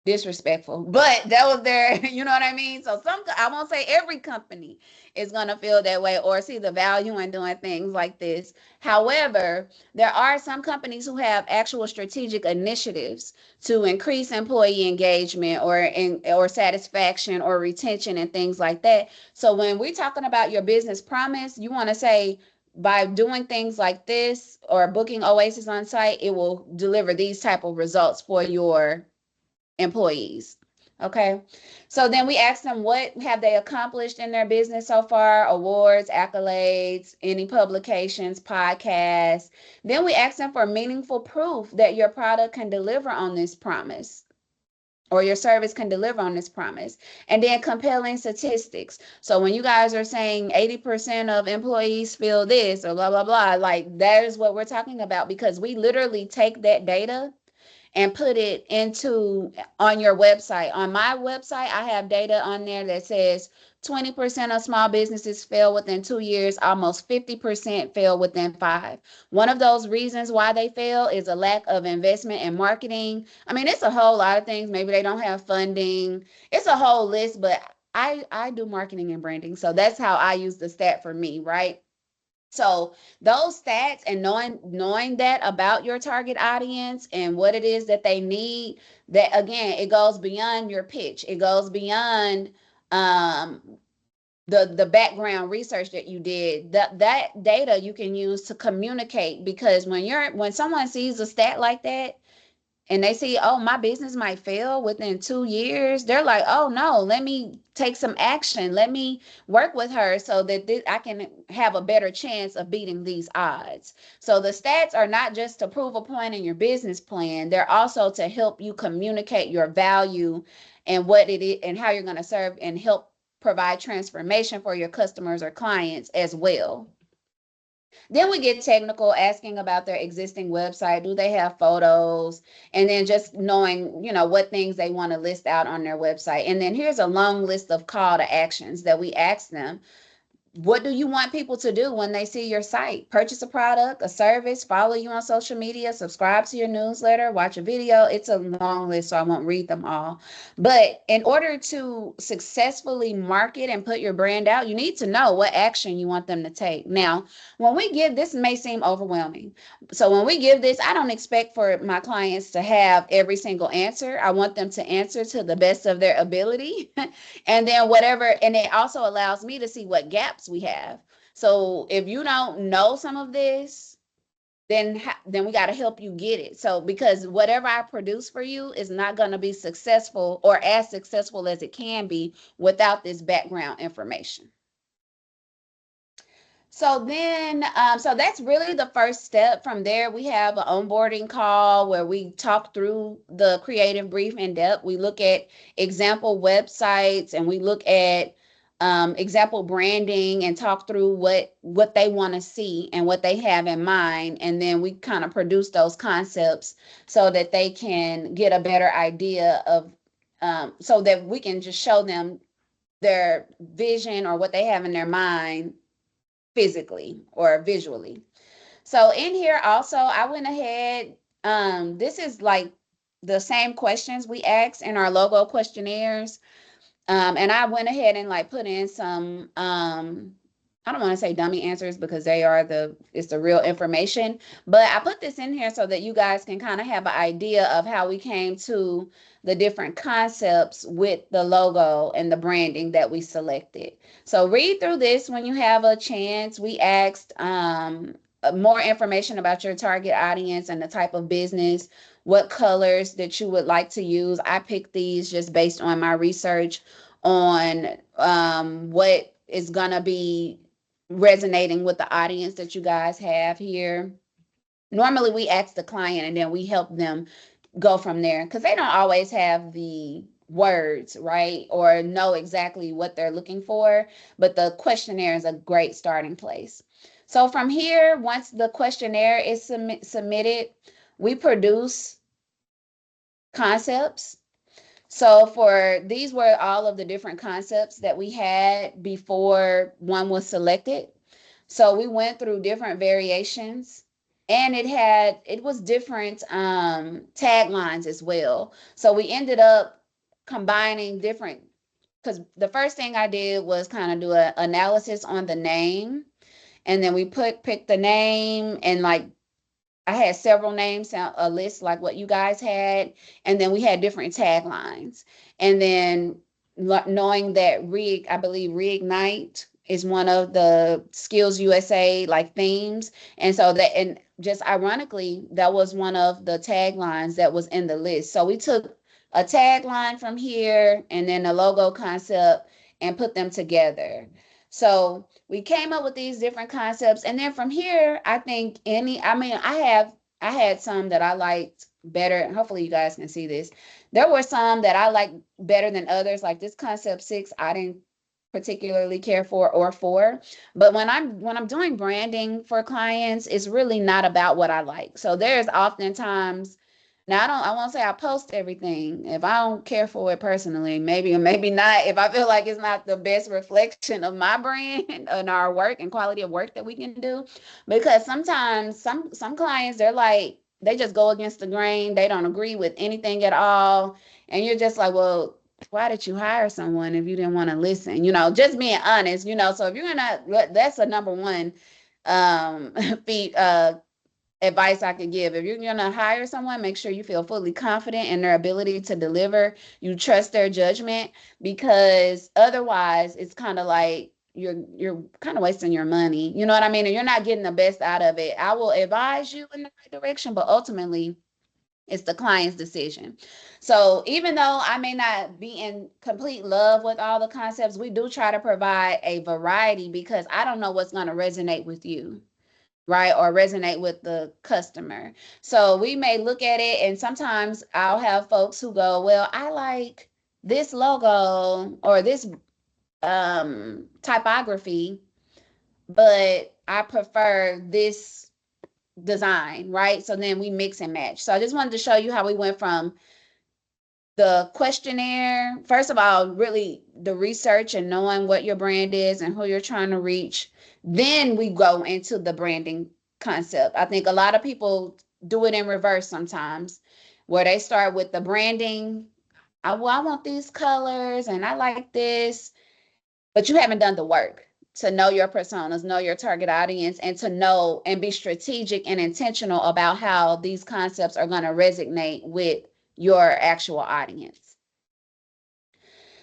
Disrespectful, but that was their, you know what I mean? So I won't say every company is going to feel that way or see the value in doing things like this. However, there are some companies who have actual strategic initiatives to increase employee engagement or satisfaction or retention and things like that. So when we're talking about your business promise, you want to say, by doing things like this or booking Oasis on site, it will deliver these type of results for your employees. Okay. So then we ask them, what have they accomplished in their business so far? Awards, accolades, any publications, podcasts. Then we ask them for meaningful proof that your product can deliver on this promise, or your service can deliver on this promise. And then compelling statistics. So when you guys are saying 80% of employees feel this or blah, blah, blah, like that is what we're talking about, because we literally take that data and put it on your website. On my website, I have data on there that says 20% of small businesses fail within 2 years, almost 50% fail within 5. One of those reasons why they fail is a lack of investment in marketing. I mean, it's a whole lot of things. Maybe they don't have funding. It's a whole list, but I do marketing and branding. So that's how I use the stat for me, right? So those stats and knowing that about your target audience and what it is that they need, that again, it goes beyond your pitch. It goes beyond the background research that you did. That data you can use to communicate, because when someone sees a stat like that, and they see, oh, my business might fail within 2 years, they're like, oh no, let me take some action. Let me work with her so that I can have a better chance of beating these odds. So the stats are not just to prove a point in your business plan. They're also to help you communicate your value and what it is and how you're going to serve and help provide transformation for your customers or clients as well. Then we get technical, asking about their existing website. Do they have photos? And then just knowing, what things they want to list out on their website. And then here's a long list of call to actions that we ask them. What do you want people to do when they see your site? Purchase a product, a service, follow you on social media, subscribe to your newsletter, watch a video. It's a long list, so I won't read them all. But in order to successfully market and put your brand out, you need to know what action you want them to take. Now, when we give this, may seem overwhelming. So when we give this, I don't expect for my clients to have every single answer. I want them to answer to the best of their ability. And then and it also allows me to see what gaps we have. So if you don't know some of this, then we got to help you get it. So because whatever I produce for you is not going to be successful or as successful as it can be without this background information. So then, so that's really the first step. From there, we have an onboarding call where we talk through the creative brief in depth. We look at example websites and we look at example branding and talk through what they want to see and what they have in mind. And then we kind of produce those concepts so that they can get a better idea of, so that we can just show them their vision or what they have in their mind physically or visually. So in here also, I went ahead, this is like the same questions we asked in our logo questionnaires. And I went ahead and like put in some, I don't want to say dummy answers because it's the real information, but I put this in here so that you guys can kind of have an idea of how we came to the different concepts with the logo and the branding that we selected. So read through this when you have a chance. We asked more information about your target audience and the type of business, what colors that you would like to use. I picked these just based on my research on what is gonna be resonating with the audience that you guys have here. Normally we ask the client and then we help them go from there because they don't always have the words, right? Or know exactly what they're looking for, but the questionnaire is a great starting place. So from here, once the questionnaire is submitted, we produce concepts. So for these were all of the different concepts that we had before one was selected. So we went through different variations and it was different taglines as well. So we ended up combining different, because the first thing I did was kind of do an analysis on the name, and then we picked the name, and like I had several names, a list like what you guys had, and then we had different taglines. And then knowing that I believe reignite is one of the SkillsUSA like themes. And so that, and just ironically, that was one of the taglines that was in the list. So we took a tagline from here and then a logo concept and put them together. So we came up with these different concepts. And then from here, I think I had some that I liked better. Hopefully you guys can see this. There were some that I liked better than others. Like this concept 6, I didn't particularly care for. But when I'm doing branding for clients, it's really not about what I like. So there's oftentimes, now I won't say I post everything. If I don't care for it personally, maybe or maybe not. If I feel like it's not the best reflection of my brand and our work and quality of work that we can do. Because sometimes some clients, they're like, they just go against the grain. They don't agree with anything at all. And you're just like, well, why did you hire someone if you didn't want to listen? Just being honest, so if you're gonna, that's a number one advice I could give. If you're going to hire someone, make sure you feel fully confident in their ability to deliver. You trust their judgment, because otherwise it's kind of like you're kind of wasting your money. You know what I mean? And you're not getting the best out of it. I will advise you in the right direction, but ultimately it's the client's decision. So even though I may not be in complete love with all the concepts, we do try to provide a variety, because I don't know what's going to resonate with you, right? Or resonate with the customer. So we may look at it, and sometimes I'll have folks who go, well, I like this logo or this typography, but I prefer this design, right? So then we mix and match. So I just wanted to show you how we went from the questionnaire, first of all, really the research and knowing what your brand is and who you're trying to reach. Then we go into the branding concept. I think a lot of people do it in reverse sometimes, where they start with the branding. I want these colors and I like this, but you haven't done the work to know your personas, know your target audience, and to know and be strategic and intentional about how these concepts are going to resonate with your actual audience.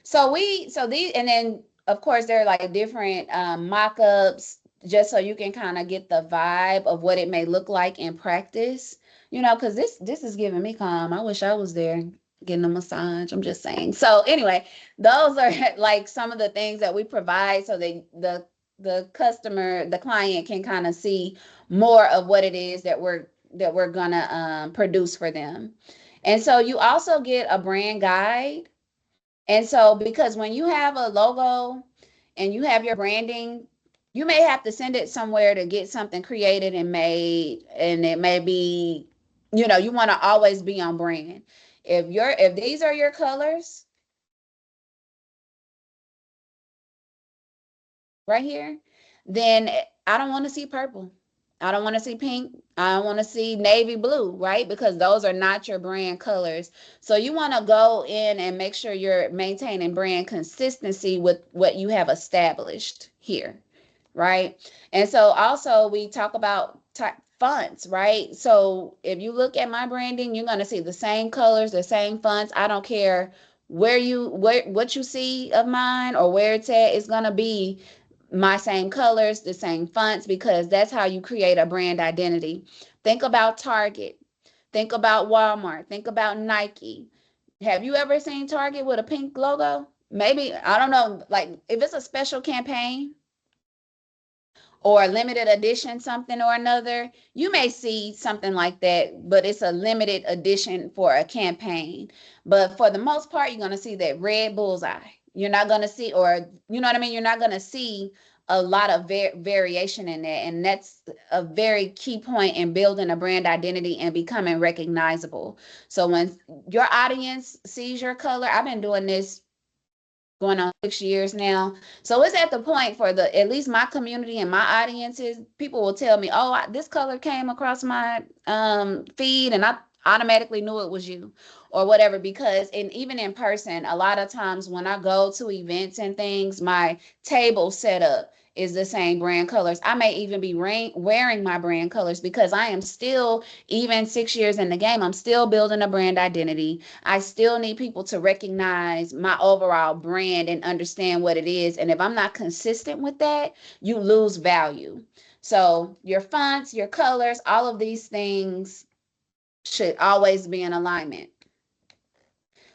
So these, and then of course there are like different mock-ups, just so you can kind of get the vibe of what it may look like in practice, because this is giving me calm. I wish I was there getting a massage. I'm just saying. So anyway, those are like some of the things that we provide, so the customer, the client, can kind of see more of what it is that we're gonna produce for them. And so you also get a brand guide. And so, because when you have a logo and you have your branding, you may have to send it somewhere to get something created and made. And it may be, you want to always be on brand. If these are your colors right here, then I don't want to see purple. I don't want to see pink. I don't want to see navy blue, right? Because those are not your brand colors. So you want to go in and make sure you're maintaining brand consistency with what you have established here, right? And so also we talk about fonts, right? So if you look at my branding, you're going to see the same colors, the same fonts. I don't care what you see of mine or where it's at. It's going to be my same colors, the same fonts, because that's how you create a brand identity. Think about Target. Think about Walmart. Think about Nike. Have you ever seen Target with a pink logo? maybe, I don't know, like if it's a special campaign or a limited edition, something or another, you may see something like that, but it's a limited edition for a campaign. But for the most part, you're going to see that red bullseye. You're not going to see, or you know what I mean? You're not going to see a lot of variation in that. And that's a very key point in building a brand identity and becoming recognizable. So when your audience sees your color, I've been doing this going on 6 years now. So it's at the point for at least my community and my audiences, people will tell me, oh, this color came across my feed and I automatically knew it was you or whatever, because even in person, a lot of times when I go to events and things, my table setup is the same brand colors. I may even be wearing my brand colors because I am still, even 6 years in the game, I'm still building a brand identity. I still need people to recognize my overall brand and understand what it is. And if I'm not consistent with that, you lose value. So your fonts, your colors, all of these things should always be in alignment.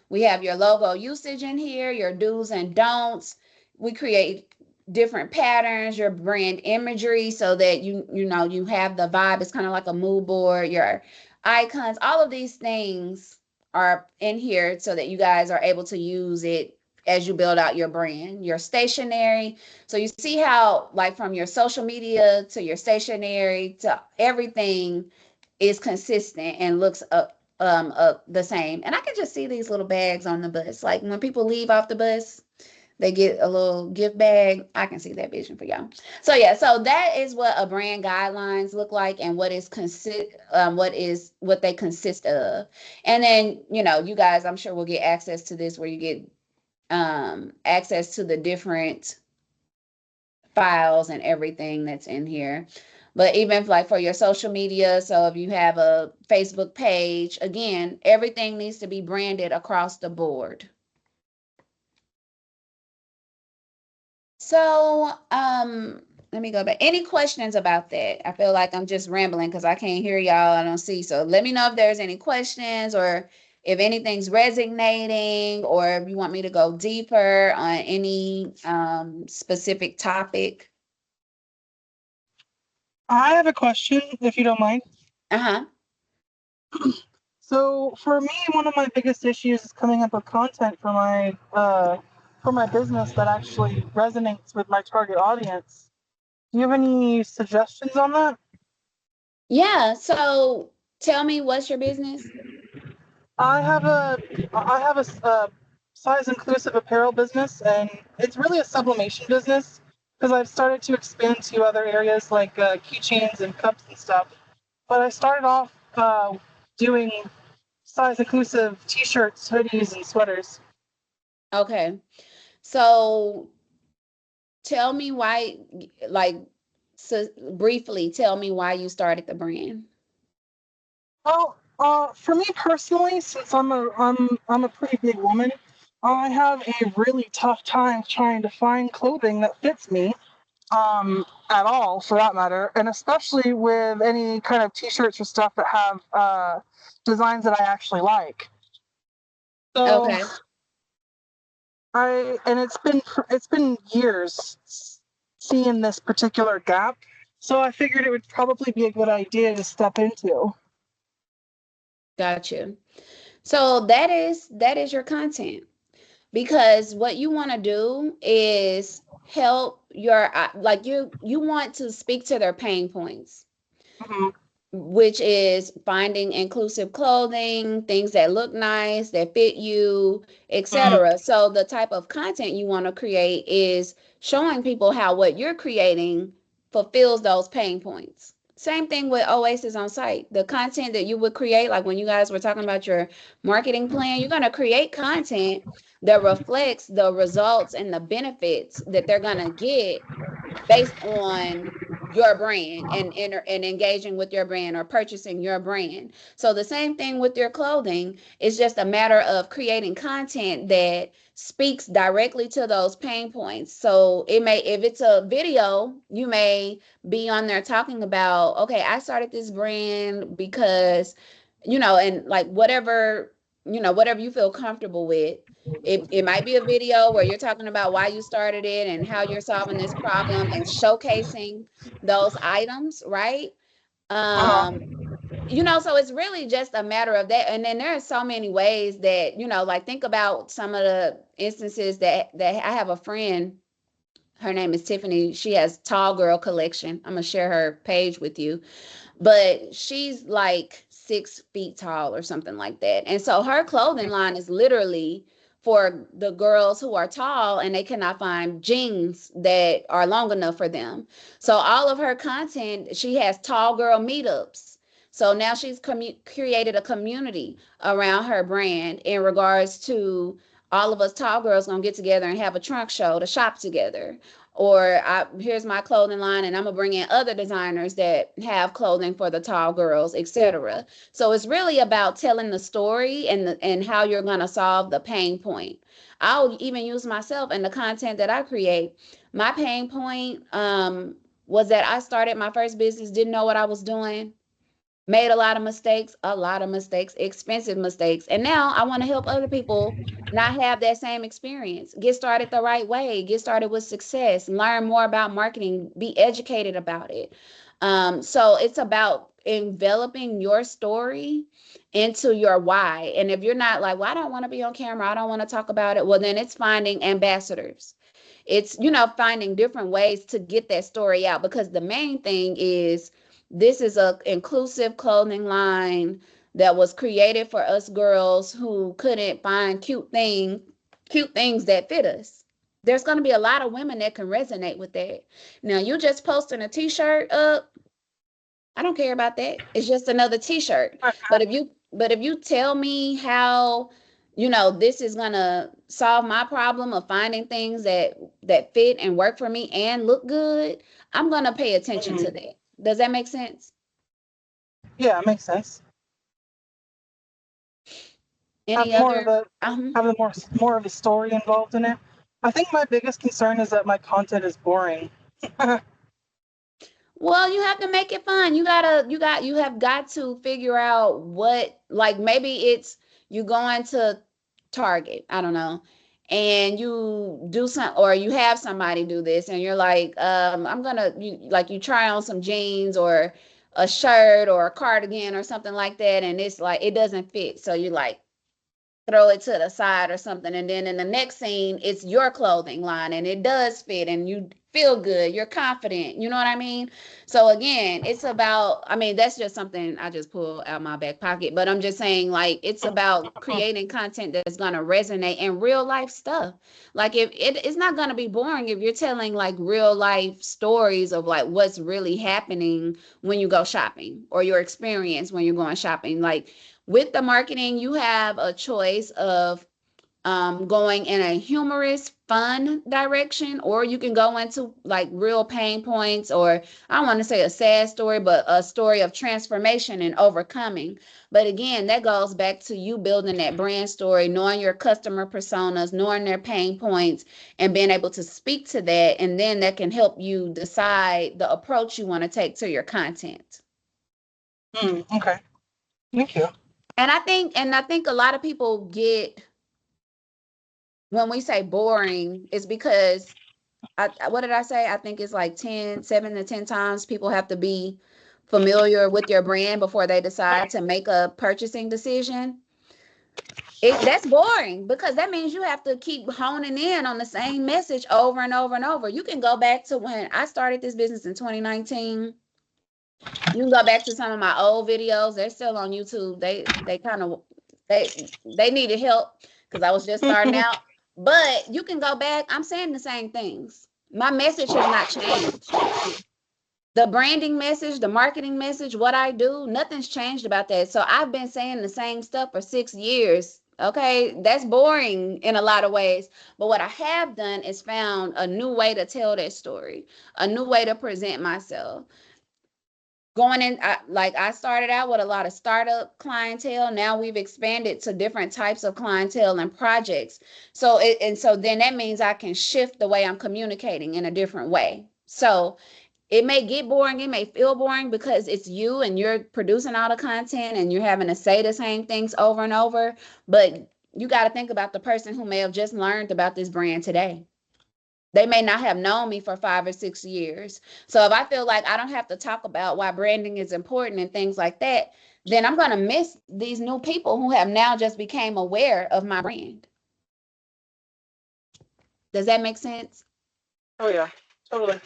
We have your logo usage in here, your do's and don'ts. We create different patterns, your brand imagery, so that you have the vibe. It's kind of like a mood board, your icons, all of these things are in here so that you guys are able to use it as you build out your brand. Your stationery. So you see how, like, from your social media to your stationery to everything is consistent and looks the same. And I can just see these little bags on the bus. Like when people leave off the bus, they get a little gift bag. I can see that vision for y'all. So yeah, so that is what a brand guidelines look like and what they consist of. And then, you guys, I'm sure will get access to this where you get access to the different files and everything that's in here. But even like for your social media, so if you have a Facebook page, again, everything needs to be branded across the board. So let me go back. Any questions about that? I feel like I'm just rambling because I can't hear y'all. I don't see. So let me know if there's any questions or if anything's resonating or if you want me to go deeper on any specific topic. I have a question, if you don't mind. Uh-huh. So for me, one of my biggest issues is coming up with content for my business that actually resonates with my target audience. Do you have any suggestions on that? Yeah. So tell me, what's your business? I have a size inclusive apparel business, and it's really a sublimation business because I've started to expand to other areas like keychains and cups and stuff. But I started off doing size inclusive t-shirts, hoodies, and sweaters. Okay. So tell me why, like, so briefly, tell me why you started the brand. Well, for me personally, since I'm a pretty big woman, I have a really tough time trying to find clothing that fits me, at all, for that matter, and especially with any kind of t-shirts or stuff that have designs that I actually like. So Okay. it's been years seeing this particular gap, so I figured it would probably be a good idea to step into. Gotcha. So that is your content, because what you want to do is help your like you want to speak to their pain points, Mhm. which is finding inclusive clothing, things that look nice, that fit you, etc. So the type of content you want to create is showing people how what you're creating fulfills those pain points. Same thing with Oasis on site. The content that you would create, like when you guys were talking about your marketing plan, you're going to create content that reflects the results and the benefits that they're going to get based on your brand and engaging with your brand or purchasing your brand. So the same thing with your clothing. It's just a matter of creating content that speaks directly to those pain points. So if it's a video, you may be on there talking about, okay, I started this brand because, and like whatever whatever you feel comfortable with. It might be a video where you're talking about why you started it and how you're solving this problem and showcasing those items, right? Uh-huh. So it's really just a matter of that. And then there are so many ways that, like think about some of the instances that I have a friend, her name is Tiffany. She has Tall Girl Collection. I'm gonna share her page with you, but she's like 6 feet tall or something like that. And so her clothing line is literally for the girls who are tall and they cannot find jeans that are long enough for them. So all of her content, she has tall girl meetups. So now she's created a community around her brand in regards to all of us tall girls gonna get together and have a trunk show to shop together. Or here's my clothing line, and I'm gonna bring in other designers that have clothing for the tall girls, etc. So it's really about telling the story and how you're gonna solve the pain point. I'll even use myself in the content that I create. My pain point was that I started my first business, didn't know what I was doing, made a lot of mistakes, expensive mistakes. And now I want to help other people not have that same experience. Get started the right way, get started with success, learn more about marketing, be educated about it. So it's about enveloping your story into your why. And if you're not like, well, I don't want to be on camera, I don't want to talk about it, well, then it's finding ambassadors. It's, finding different ways to get that story out, because the main thing is this is a inclusive clothing line that was created for us girls who couldn't find cute things that fit us. There's going to be a lot of women that can resonate with that. Now, you just posting a t-shirt up, I don't care about that. It's just another t-shirt. But if you tell me how, this is gonna solve my problem of finding things that fit and work for me and look good, I'm gonna pay attention to that. Does that make sense? Yeah, it makes sense. Have Any more of other? a have a more of a story involved in it. I think my biggest concern is that my content is boring. Well, you have to make it fun. You have got to figure out what, like maybe it's you going to Target, I don't know, and you do some, or you have somebody do this and you're like, you try on some jeans or a shirt or a cardigan or something like that, and it's like it doesn't fit. So you like throw it to the side or something, and then in the next scene it's your clothing line and it does fit and you feel good, you're confident, you know what I mean? So again, it's about, I mean, that's just something I just pull out my back pocket, but I'm just saying, like, it's about creating content that's going to resonate in real life stuff. Like, if it's not going to be boring if you're telling like real life stories of like what's really happening when you go shopping, or your experience when you're going shopping. Like, with the marketing, you have a choice of going in a humorous, fun direction, or you can go into like real pain points, or I don't want to say a sad story, but a story of transformation and overcoming. But again, that goes back to you building that brand story, knowing your customer personas, knowing their pain points, and being able to speak to that. And then that can help you decide the approach you want to take to your content. Okay. Thank you. And I think a lot of people get, when we say boring, it's because what did I say? I think it's like 7 to 10 times people have to be familiar with your brand before they decide to make a purchasing decision. That's boring, because that means you have to keep honing in on the same message over and over and over. You can go back to when I started this business in 2019. You can go back to some of my old videos. They're still on YouTube. They kind of they needed help because I was just starting out. But you can go back. I'm saying the same things. My message has not changed. The branding message, the marketing message, what I do, nothing's changed about that. So I've been saying the same stuff for 6 years. Okay, that's boring in a lot of ways. But what I have done is found a new way to tell that story, a new way to present myself. Going in, I started out with a lot of startup clientele. Now we've expanded to different types of clientele and projects. So then that means I can shift the way I'm communicating in a different way. So It may get boring, it may feel boring because it's you and you're producing all the content and you're having to say the same things over and over. But you got to think about the person who may have just learned about this brand today. They may not have known me for 5 or 6 years. So if I feel like I don't have to talk about why branding is important and things like that, then I'm going to miss these new people who have now just became aware of my brand. Does that make sense? Oh yeah, totally.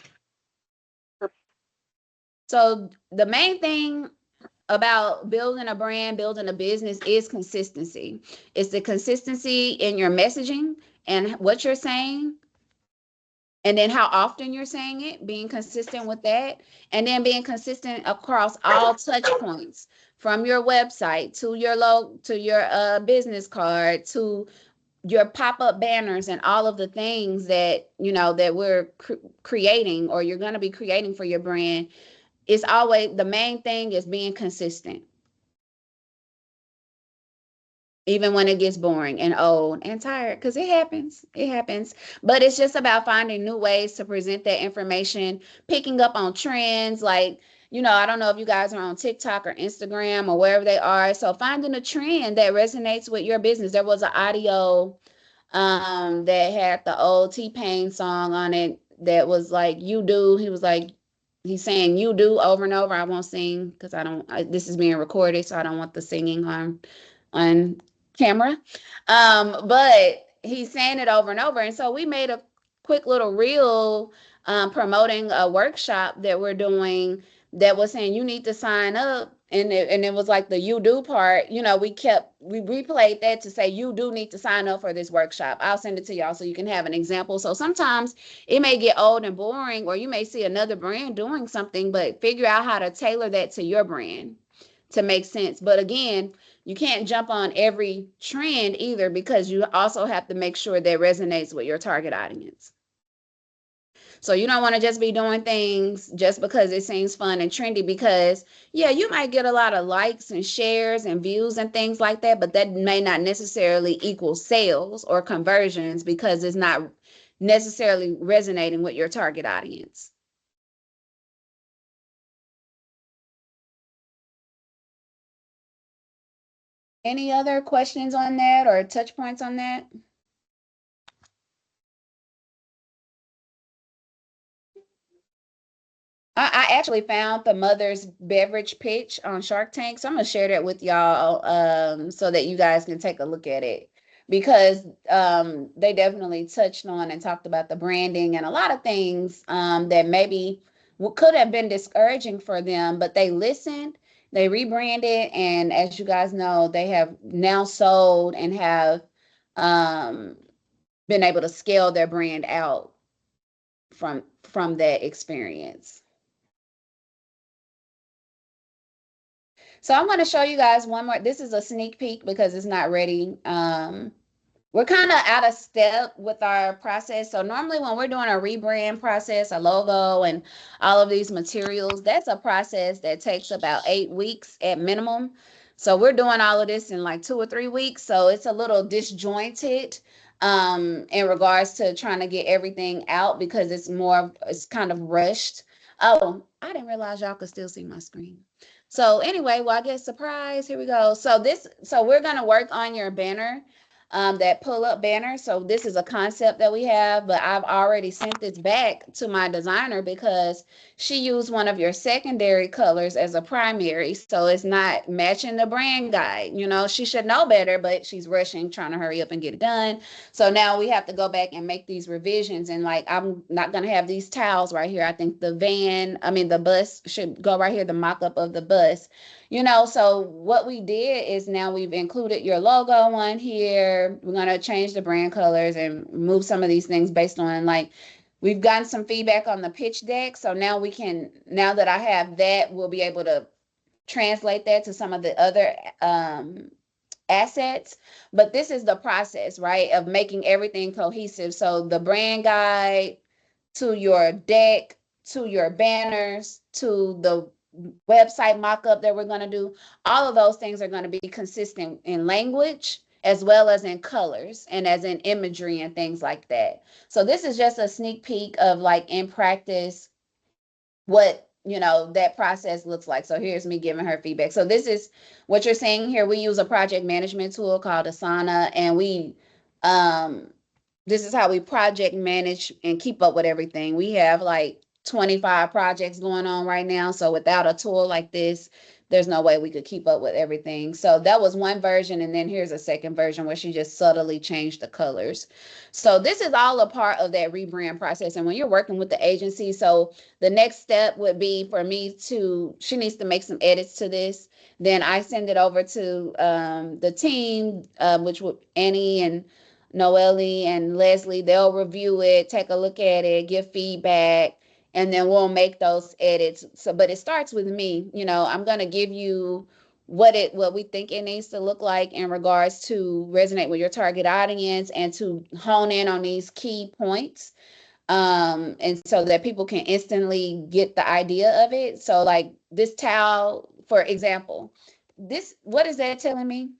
So the main thing about building a brand, building a business is consistency. It's the consistency in your messaging and what you're saying, and then how often you're saying it, being consistent with that, and then being consistent across all touch points, from your website to your to your business card to your pop-up banners and all of the things that that we're creating or you're going to be creating for your brand. It's always the main thing is being consistent, even when it gets boring and old and tired, because it happens. But it's just about finding new ways to present that information, picking up on trends. Like, I don't know if you guys are on TikTok or Instagram or wherever they are. So finding a trend that resonates with your business. There was an audio that had the old T-Pain song on it that was like, you do. He was like, he's saying you do over and over. I won't sing because this is being recorded, so I don't want the singing on camera. But he's saying it over and over. And so we made a quick little reel promoting a workshop that we're doing that was saying you need to sign up. And it was like the you do part, we replayed that to say you do need to sign up for this workshop. I'll send it to y'all so you can have an example. So sometimes it may get old and boring, or you may see another brand doing something, but figure out how to tailor that to your brand to make sense. But again, you can't jump on every trend either, because you also have to make sure that resonates with your target audience. So you don't want to just be doing things just because it seems fun and trendy, because yeah, you might get a lot of likes and shares and views and things like that, but that may not necessarily equal sales or conversions because it's not necessarily resonating with your target audience. Any other questions on that or touch points on that? I actually found the mother's beverage pitch on Shark Tank. So I'm gonna share that with y'all so that you guys can take a look at it, because they definitely touched on and talked about the branding and a lot of things that maybe could have been discouraging for them, but they listened, they rebranded, and as you guys know, they have now sold and have um, been able to scale their brand out from that experience. So I'm going to show you guys one more. This is a sneak peek because it's not ready. We're kind of out of step with our process. So normally when we're doing a rebrand process, a logo and all of these materials, that's a process that takes about 8 weeks at minimum. So we're doing all of this in like 2 or 3 weeks. So it's a little disjointed in regards to trying to get everything out, because it's kind of rushed. Oh, I didn't realize y'all could still see my screen. So anyway, well, I guess surprise, here we go. So we're gonna work on your banner, that pull-up banner. So this is a concept that we have, but I've already sent this back to my designer because she used one of your secondary colors as a primary. So it's not matching the brand guide. She should know better, but she's rushing, trying to hurry up and get it done. So now we have to go back and make these revisions. And like, I'm not gonna have these towels right here. I think the bus should go right here, the mock-up of the bus. So what we did is now we've included your logo on here. We're going to change the brand colors and move some of these things based on, like, we've gotten some feedback on the pitch deck. So now now that I have that, we'll be able to translate that to some of the other assets. But this is the process, right, of making everything cohesive. So the brand guide to your deck, to your banners, to the website mock-up that we're going to do, all of those things are going to be consistent in language as well as in colors and as in imagery and things like that. So this is just a sneak peek of, like, in practice, what that process looks like. So here's me giving her feedback. So this is what you're saying here. We use a project management tool called Asana, and we this is how we project manage and keep up with everything. We have like 25 projects going on right now. So without a tool like this, there's no way we could keep up with everything. So that was one version. And then here's a second version where she just subtly changed the colors. So this is all a part of that rebrand process. And when you're working with the agency, so the next step would be for me she needs to make some edits to this. Then I send it over to the team, which would Annie and Noelle and Leslie. They'll review it, take a look at it, give feedback, and then we'll make those edits. So, but it starts with me. I'm gonna give you what we think it needs to look like in regards to resonate with your target audience and to hone in on these key points. And so that people can instantly get the idea of it. So like this towel, for example, what is that telling me?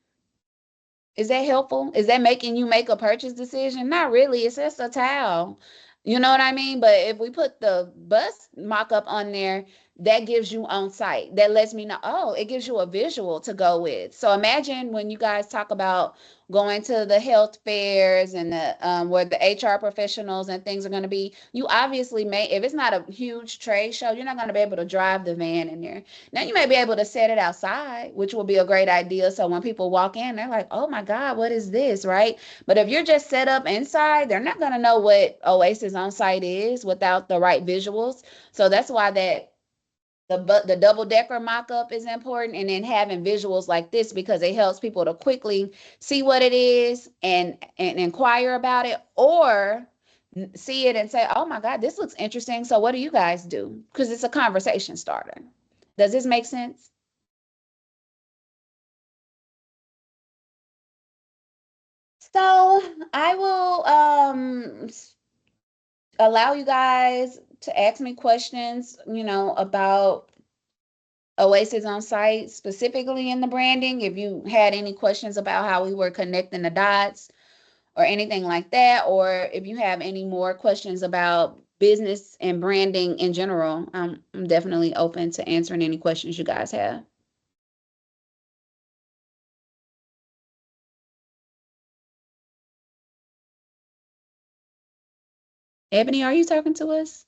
Is that helpful? Is that making you make a purchase decision? Not really. It's just a towel. You know what I mean? But if we put the bus mock-up on there, that gives you on site. That lets me know, oh, it gives you a visual to go with. So imagine when you guys talk about going to the health fairs and the where the HR professionals and things are going to be, you obviously if it's not a huge trade show, you're not going to be able to drive the van in there. Now you may be able to set it outside, which will be a great idea. So when people walk in, they're like, oh my God, what is this? Right. But if you're just set up inside, they're not going to know what Oasis on site is without the right visuals. So that's why the double decker mock-up is important, and then having visuals like this because it helps people to quickly see what it is and inquire about it, or see it and say, oh my God, this looks interesting. So what do you guys do? Because it's a conversation starter. Does this make sense? So I will allow you guys to ask me questions, about Oasis on site, specifically in the branding. If you had any questions about how we were connecting the dots or anything like that, or if you have any more questions about business and branding in general, I'm definitely open to answering any questions you guys have. Ebony, are you talking to us?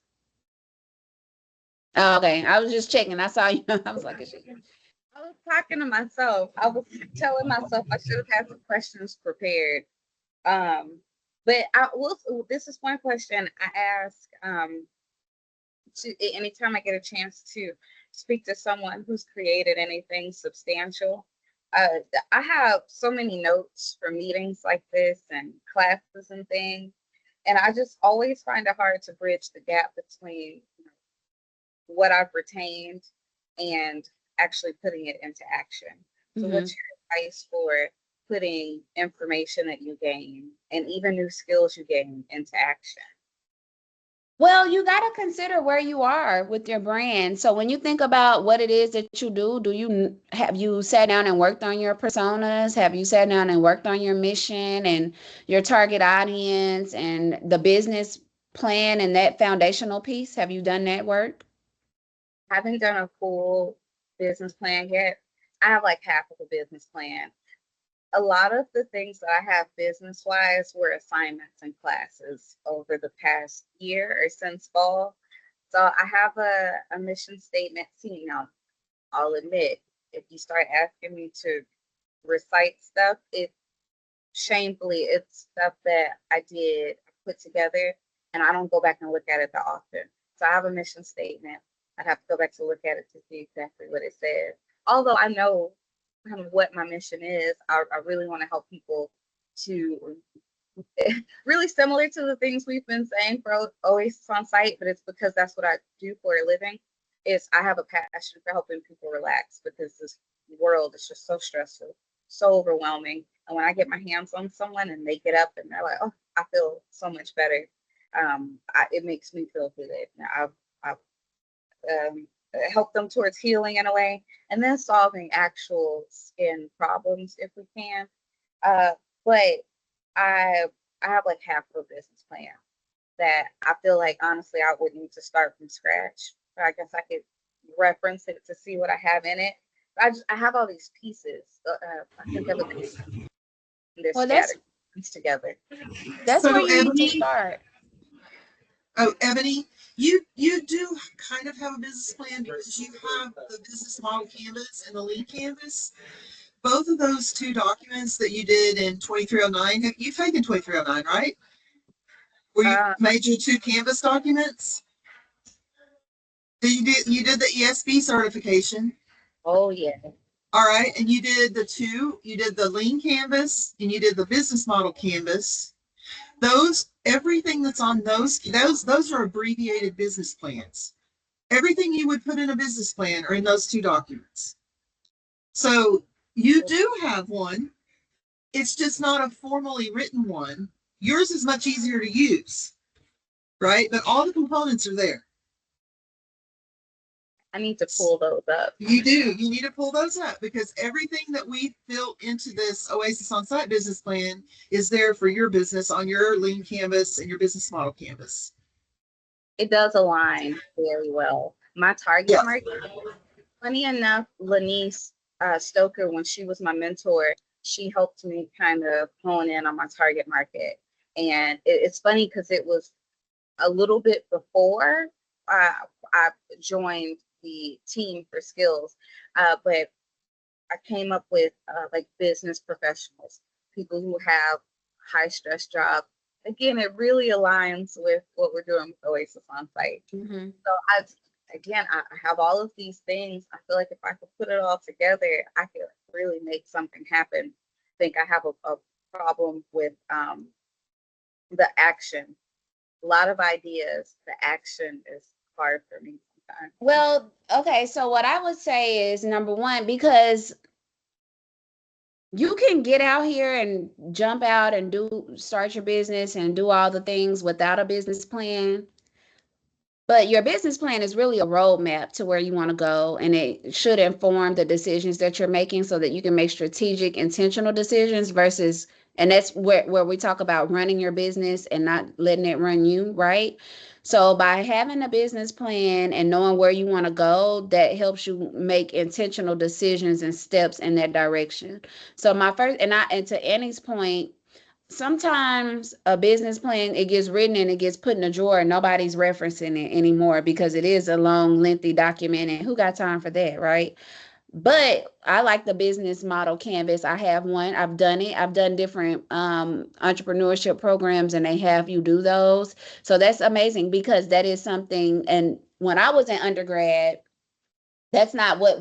Oh, okay, I was just checking. I saw you. I was like, is she? I was talking to myself. I was telling myself I should have had some questions prepared. But I will. This is one question I ask. Anytime I get a chance to speak to someone who's created anything substantial. Uh, I have so many notes for meetings like this and classes and things, and I just always find it hard to bridge the gap between what I've retained and actually putting it into action. So Mhm. what's your advice for putting information that you gain and even new skills you gain into action? Well, you got to consider where you are with your brand. So when you think about what it is that you do, have you sat down and worked on your personas? Have you sat down and worked on your mission and your target audience and the business plan and that foundational piece? Have you done that work? I haven't done a full business plan yet. I have like half of a business plan. A lot of the things that I have business wise were assignments and classes over the past year or since fall. So I have a mission statement. See, now I'll admit, if you start asking me to recite stuff, it's stuff that I did put together, and I don't go back and look at it that often. So I have a mission statement. I'd have to go back to look at it to see exactly what it says. Although I know kind of what my mission is, I really want to help people to really similar to the things we've been saying for Oasis on site, but it's because that's what I do for a living. Is I have a passion for helping people relax because this world is just so stressful, so overwhelming. And when I get my hands on someone and they get up and they're like, "Oh, I feel so much better," it makes me feel good. I've helped them towards healing in a way, and then solving actual skin problems if we can. Uh, but I I have like half of a business plan that I feel like honestly I would need to start from scratch. or I guess I could reference it to see what I have in it. I have all these pieces. I think of it in this Well, that's categories together. that's where So you need to Ebony, start. Ebony, you do kind of have a business plan because you have the business model canvas and the lead canvas. Both of those two documents that you did in 2309, you've taken 2309, right? Where you Uh, made your two canvas documents? You did the ESB certification. oh yeah. All right, and you did the lean canvas and you did the business model canvas. Everything that's on those are abbreviated business plans. Everything you would put in a business plan are in those two documents. So you do have one. It's just not a formally written one. Yours is much easier to use, right? But all the components are there. I need to pull those up. You do. You need to pull those up because everything that we built into this Oasis on-site business plan is there for your business on your lean canvas and your business model canvas. It does align very well. My target Yeah. market, funny enough, Lanice Stoker, when she was my mentor, she helped me kind of hone in on my target market. And it's funny because it was a little bit before I joined the team for skills, but I came up with like business professionals, people who have high stress jobs. Again, it really aligns with what we're doing with Oasis on site. Mm-hmm. So I have all of these things. I feel like if I could put it all together, I could really make something happen. I think I have a problem with the action. A lot of ideas. The action is hard for me sometimes. Well, okay, so what I would say is number one, because you can get out here and jump out and start your business and do all the things without a business plan. But your business plan is really a roadmap to where you want to go, and it should inform the decisions that you're making so that you can make strategic, intentional decisions versus, and that's where we talk about running your business and not letting it run you, right? So by having a business plan and knowing where you want to go, that helps you make intentional decisions and steps in that direction. So my first, and to Annie's point, sometimes a business plan, it gets written and it gets put in a drawer and nobody's referencing it anymore because it is a long, lengthy document, and who got time for that, right? But I like the business model canvas. I have one. I've done it. I've done different entrepreneurship programs and they have you do those. So that's amazing because that is something. And when I was in undergrad, that's not what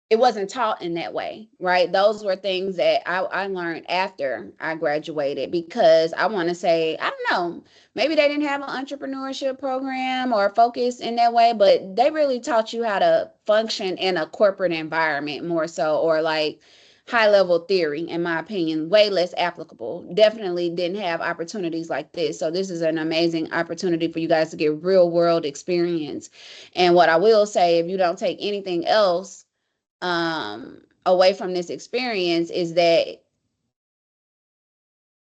it wasn't taught in that way, right? Those were things that I learned after I graduated because I want to say, I don't know, maybe they didn't have an entrepreneurship program or focus in that way, but they really taught you how to function in a corporate environment more so, or like high level theory, in my opinion, way less applicable. Definitely didn't have opportunities like this. So this is an amazing opportunity for you guys to get real world experience. And what I will say, if you don't take anything else away from this experience, is that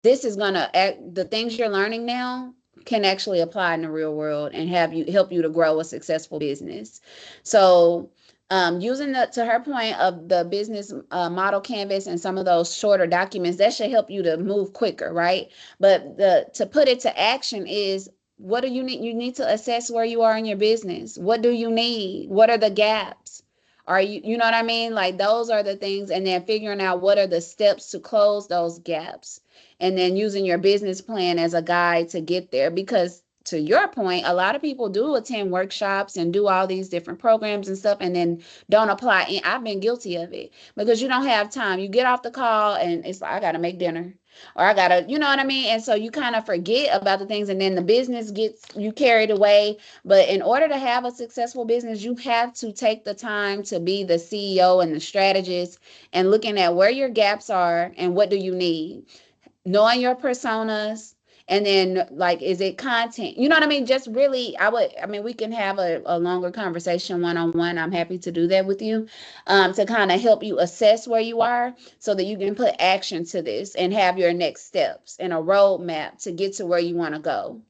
this is gonna the things you're learning now can actually apply in the real world and help you to grow a successful business. So using to her point of the business model canvas and some of those shorter documents, that should help you to move quicker, right? But to put it to action is, what do you need? You need to assess where you are in your business. What do you need? What are the gaps? Are you know what I mean? Like those are the things, and then figuring out what are the steps to close those gaps, and then using your business plan as a guide to get there. Because to your point, a lot of people do attend workshops and do all these different programs and stuff and then don't apply. And I've been guilty of it because you don't have time. You get off the call and it's like, I got to make dinner, or I got to, you know what I mean? And so you kind of forget about the things, and then the business gets you carried away. But in order to have a successful business, you have to take the time to be the CEO and the strategist and looking at where your gaps are and what do you need, knowing your personas, and then like, is it content? You know what I mean? Just really, I mean, we can have a longer conversation one-on-one. I'm happy to do that with you, to kind of help you assess where you are so that you can put action to this and have your next steps and a roadmap to get to where you want to go.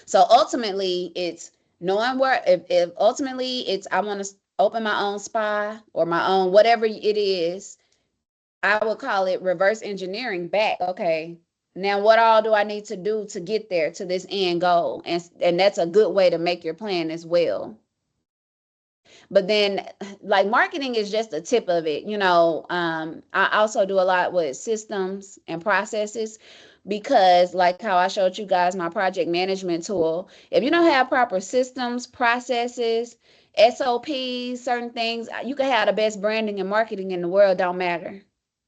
So ultimately, it's knowing where, if ultimately it's, I want to open my own spa or my own, whatever it is, I would call it reverse engineering back. Okay, now what all do I need to do to get there to this end goal? And that's a good way to make your plan as well. But then, like, marketing is just a tip of it. I also do a lot with systems and processes, because like how I showed you guys my project management tool, if you don't have proper systems, processes, SOPs, certain things, you can have the best branding and marketing in the world, don't matter,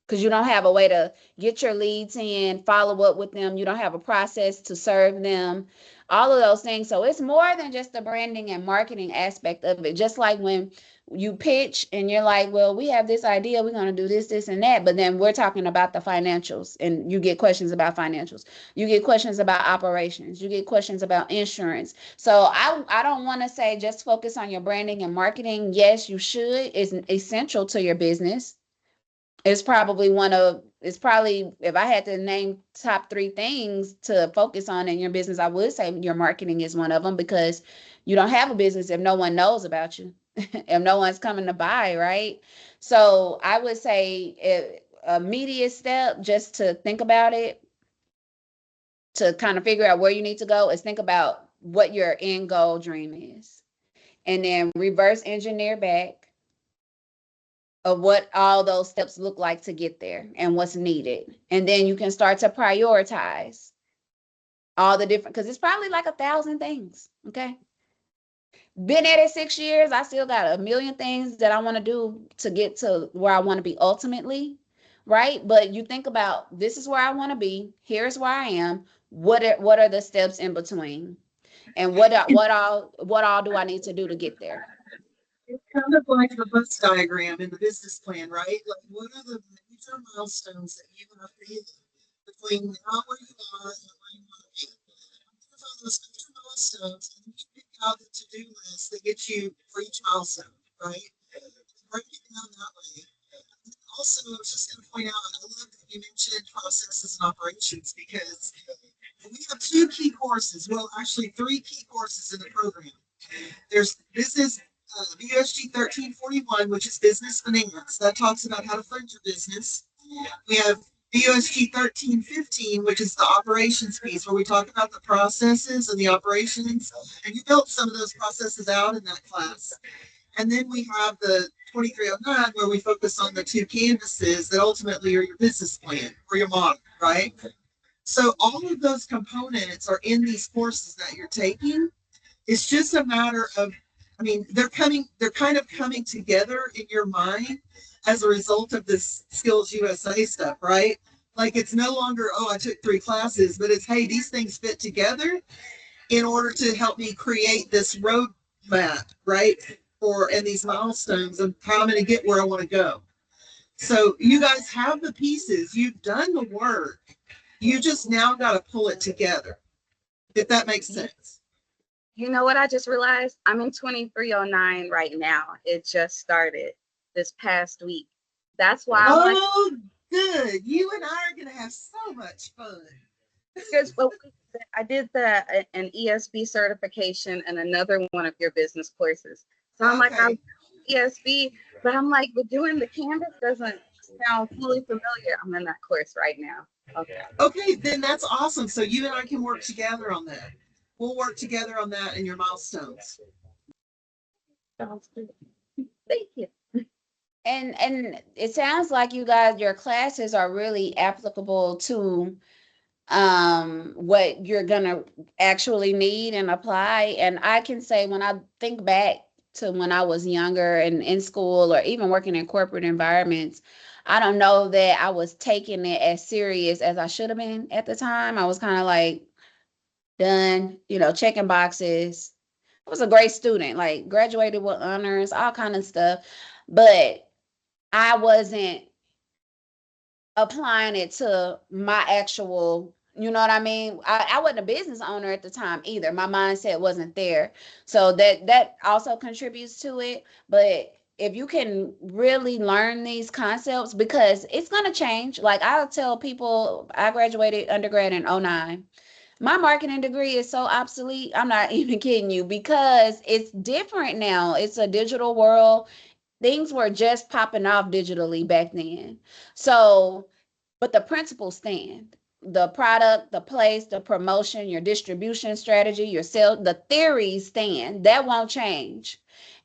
because you don't have a way to get your leads in, follow up with them. You don't have a process to serve them, all of those things. So it's more than just the branding and marketing aspect of it. Just like when you pitch and you're like, well, we have this idea, we're going to do this, this, and that. But then we're talking about the financials, and you get questions about financials. You get questions about operations. You get questions about insurance. So I don't want to say just focus on your branding and marketing. Yes, you should. It's essential to your business. It's probably, if I had to name top 3 things to focus on in your business, I would say your marketing is one of them, because you don't have a business if no one knows about you, if no one's coming to buy, right? So I would say a immediate step, just to think about it, to kind of figure out where you need to go, is think about what your end goal dream is, and then reverse engineer back of what all those steps look like to get there and what's needed. And then you can start to prioritize all the different, because it's probably like 1,000 things. Okay. Been at it 6 years. I still got a million things that I want to do to get to where I want to be ultimately. Right. But you think about, this is where I want to be. Here's where I am. What are the steps in between? And what all do I need to do to get there? It's kind of like the bus diagram in the business plan, right? Like, what are the major milestones that you have to hit between now where you are and where you want to be? Identify those major milestones, and then you pick out the to-do list that gets you for each milestone, right? Break it down that way. And also, I was just going to point out, I love that you mentioned processes and operations, because we have 2 key courses. Well, actually 3 key courses in the program. There's business BUSG 1341, which is business finance. That talks about how to fund your business. We have BUSG 1315, which is the operations piece, where we talk about the processes and the operations. And you built some of those processes out in that class. And then we have the 2309, where we focus on the 2 canvases that ultimately are your business plan or your model, right? So all of those components are in these courses that you're taking. It's just a matter of, they're kind of coming together in your mind as a result of this SkillsUSA stuff, right? Like, it's no longer, oh, I took 3 classes, but it's, hey, these things fit together in order to help me create this roadmap, right? And these milestones of how I'm going to get where I want to go. So you guys have the pieces, you've done the work. You just now got to pull it together, if that makes sense. You know what I just realized? I'm in 2309 right now. It just started this past week. That's why Good. You and I are going to have so much fun. Because I did an ESB certification and another one of your business courses. So I'm like, I'm ESB, but I'm like, but doing the Canvas doesn't sound fully familiar. I'm in that course right now. Okay, then that's awesome. So you and I can work together on that. We'll work together on that and your milestones. Sounds good. Thank you. And it sounds like you guys, your classes are really applicable to what you're gonna actually need and apply. And I can say, when I think back to when I was younger and in school, or even working in corporate environments, I don't know that I was taking it as serious as I should have been at the time. I was kind of like, done, checking boxes. I was a great student, like graduated with honors, all kind of stuff, but I wasn't applying it to my actual, you know what I mean? I wasn't a business owner at the time either. My mindset wasn't there. So that also contributes to it. But if you can really learn these concepts, because it's going to change. Like, I'll tell people, I graduated undergrad in 2009. My marketing degree is so obsolete. I'm not even kidding you because it's different now. It's a digital world. Things were just popping off digitally back then. So, but the principles stand. The product, the place, the promotion, your distribution strategy, your sales, the theories stand. That won't change.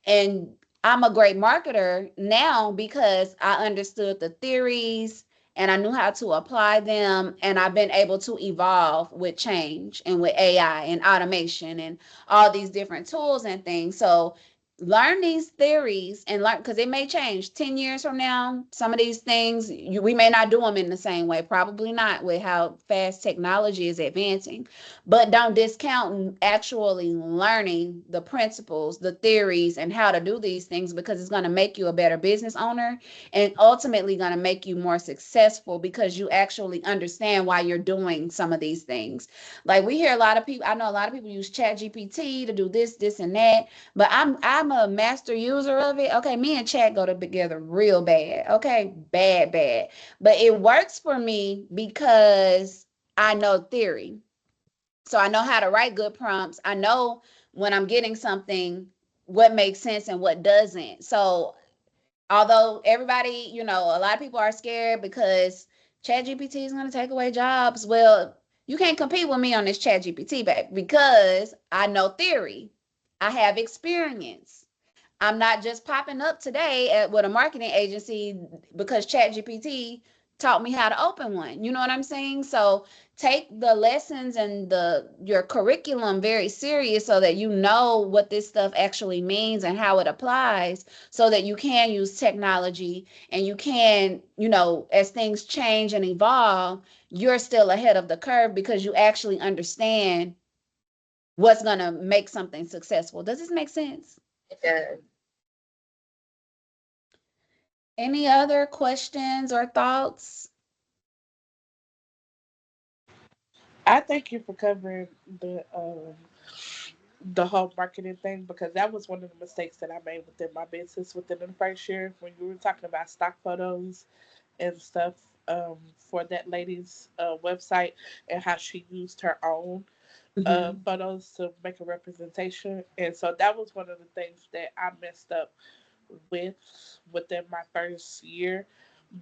And I'm a great marketer now because I understood the theories and I knew how to apply them. And I've been able to evolve with change and with AI and automation and all these different tools and things. So learn these theories and learn because it may change 10 years from now. Some of these things we may not do them in the same way, probably not with how fast technology is advancing, but don't discount actually learning the principles, the theories, and how to do these things because it's going to make you a better business owner and ultimately going to make you more successful because you actually understand why you're doing some of these things. Like we hear a lot of people, I know a lot of people use Chat GPT to do this and that, but I'm a master user of it. Okay, me and Chat go together real bad. Okay, bad. But it works for me because I know theory. So I know how to write good prompts. I know when I'm getting something what makes sense and what doesn't. So although everybody, a lot of people are scared because ChatGPT is going to take away jobs. Well, you can't compete with me on this ChatGPT back because I know theory. I have experience. I'm not just popping up today with a marketing agency because ChatGPT taught me how to open one. You know what I'm saying? So take the lessons and your curriculum very serious so that you know what this stuff actually means and how it applies so that you can use technology and you can, as things change and evolve, you're still ahead of the curve because you actually understand what's going to make something successful. Does this make sense? It does. Any other questions or thoughts? I thank you for covering the whole marketing thing because that was one of the mistakes that I made within my business within the first year when you were talking about stock photos and stuff for that lady's website and how she used her own Mhm. photos to make a representation. And so that was one of the things that I messed up with within my first year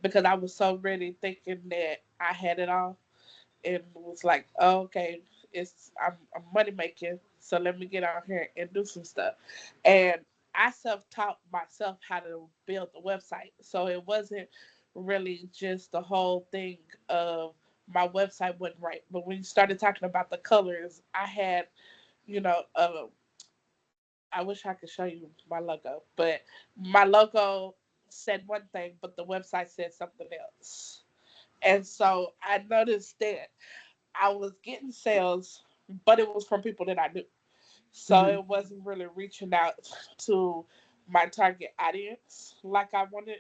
because I was so ready thinking that I had it all and was like, oh, okay, I'm money making, so let me get out here and do some stuff. And I self taught myself how to build the website, so it wasn't really just the whole thing of my website wasn't right. But when you started talking about the colors, I had, you know, I wish I could show you my logo, but my logo said one thing, but the website said something else. And so I noticed that I was getting sales, but it was from people that I knew. So Mhm. it wasn't really reaching out to my target audience like I wanted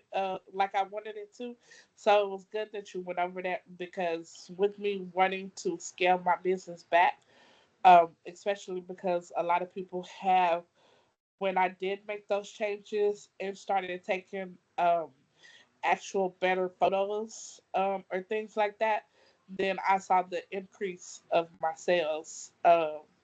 it to. So it was good that you went over that because with me wanting to scale my business back, especially because a lot of people have when I did make those changes and started taking actual better photos or things like that, then I saw the increase of my sales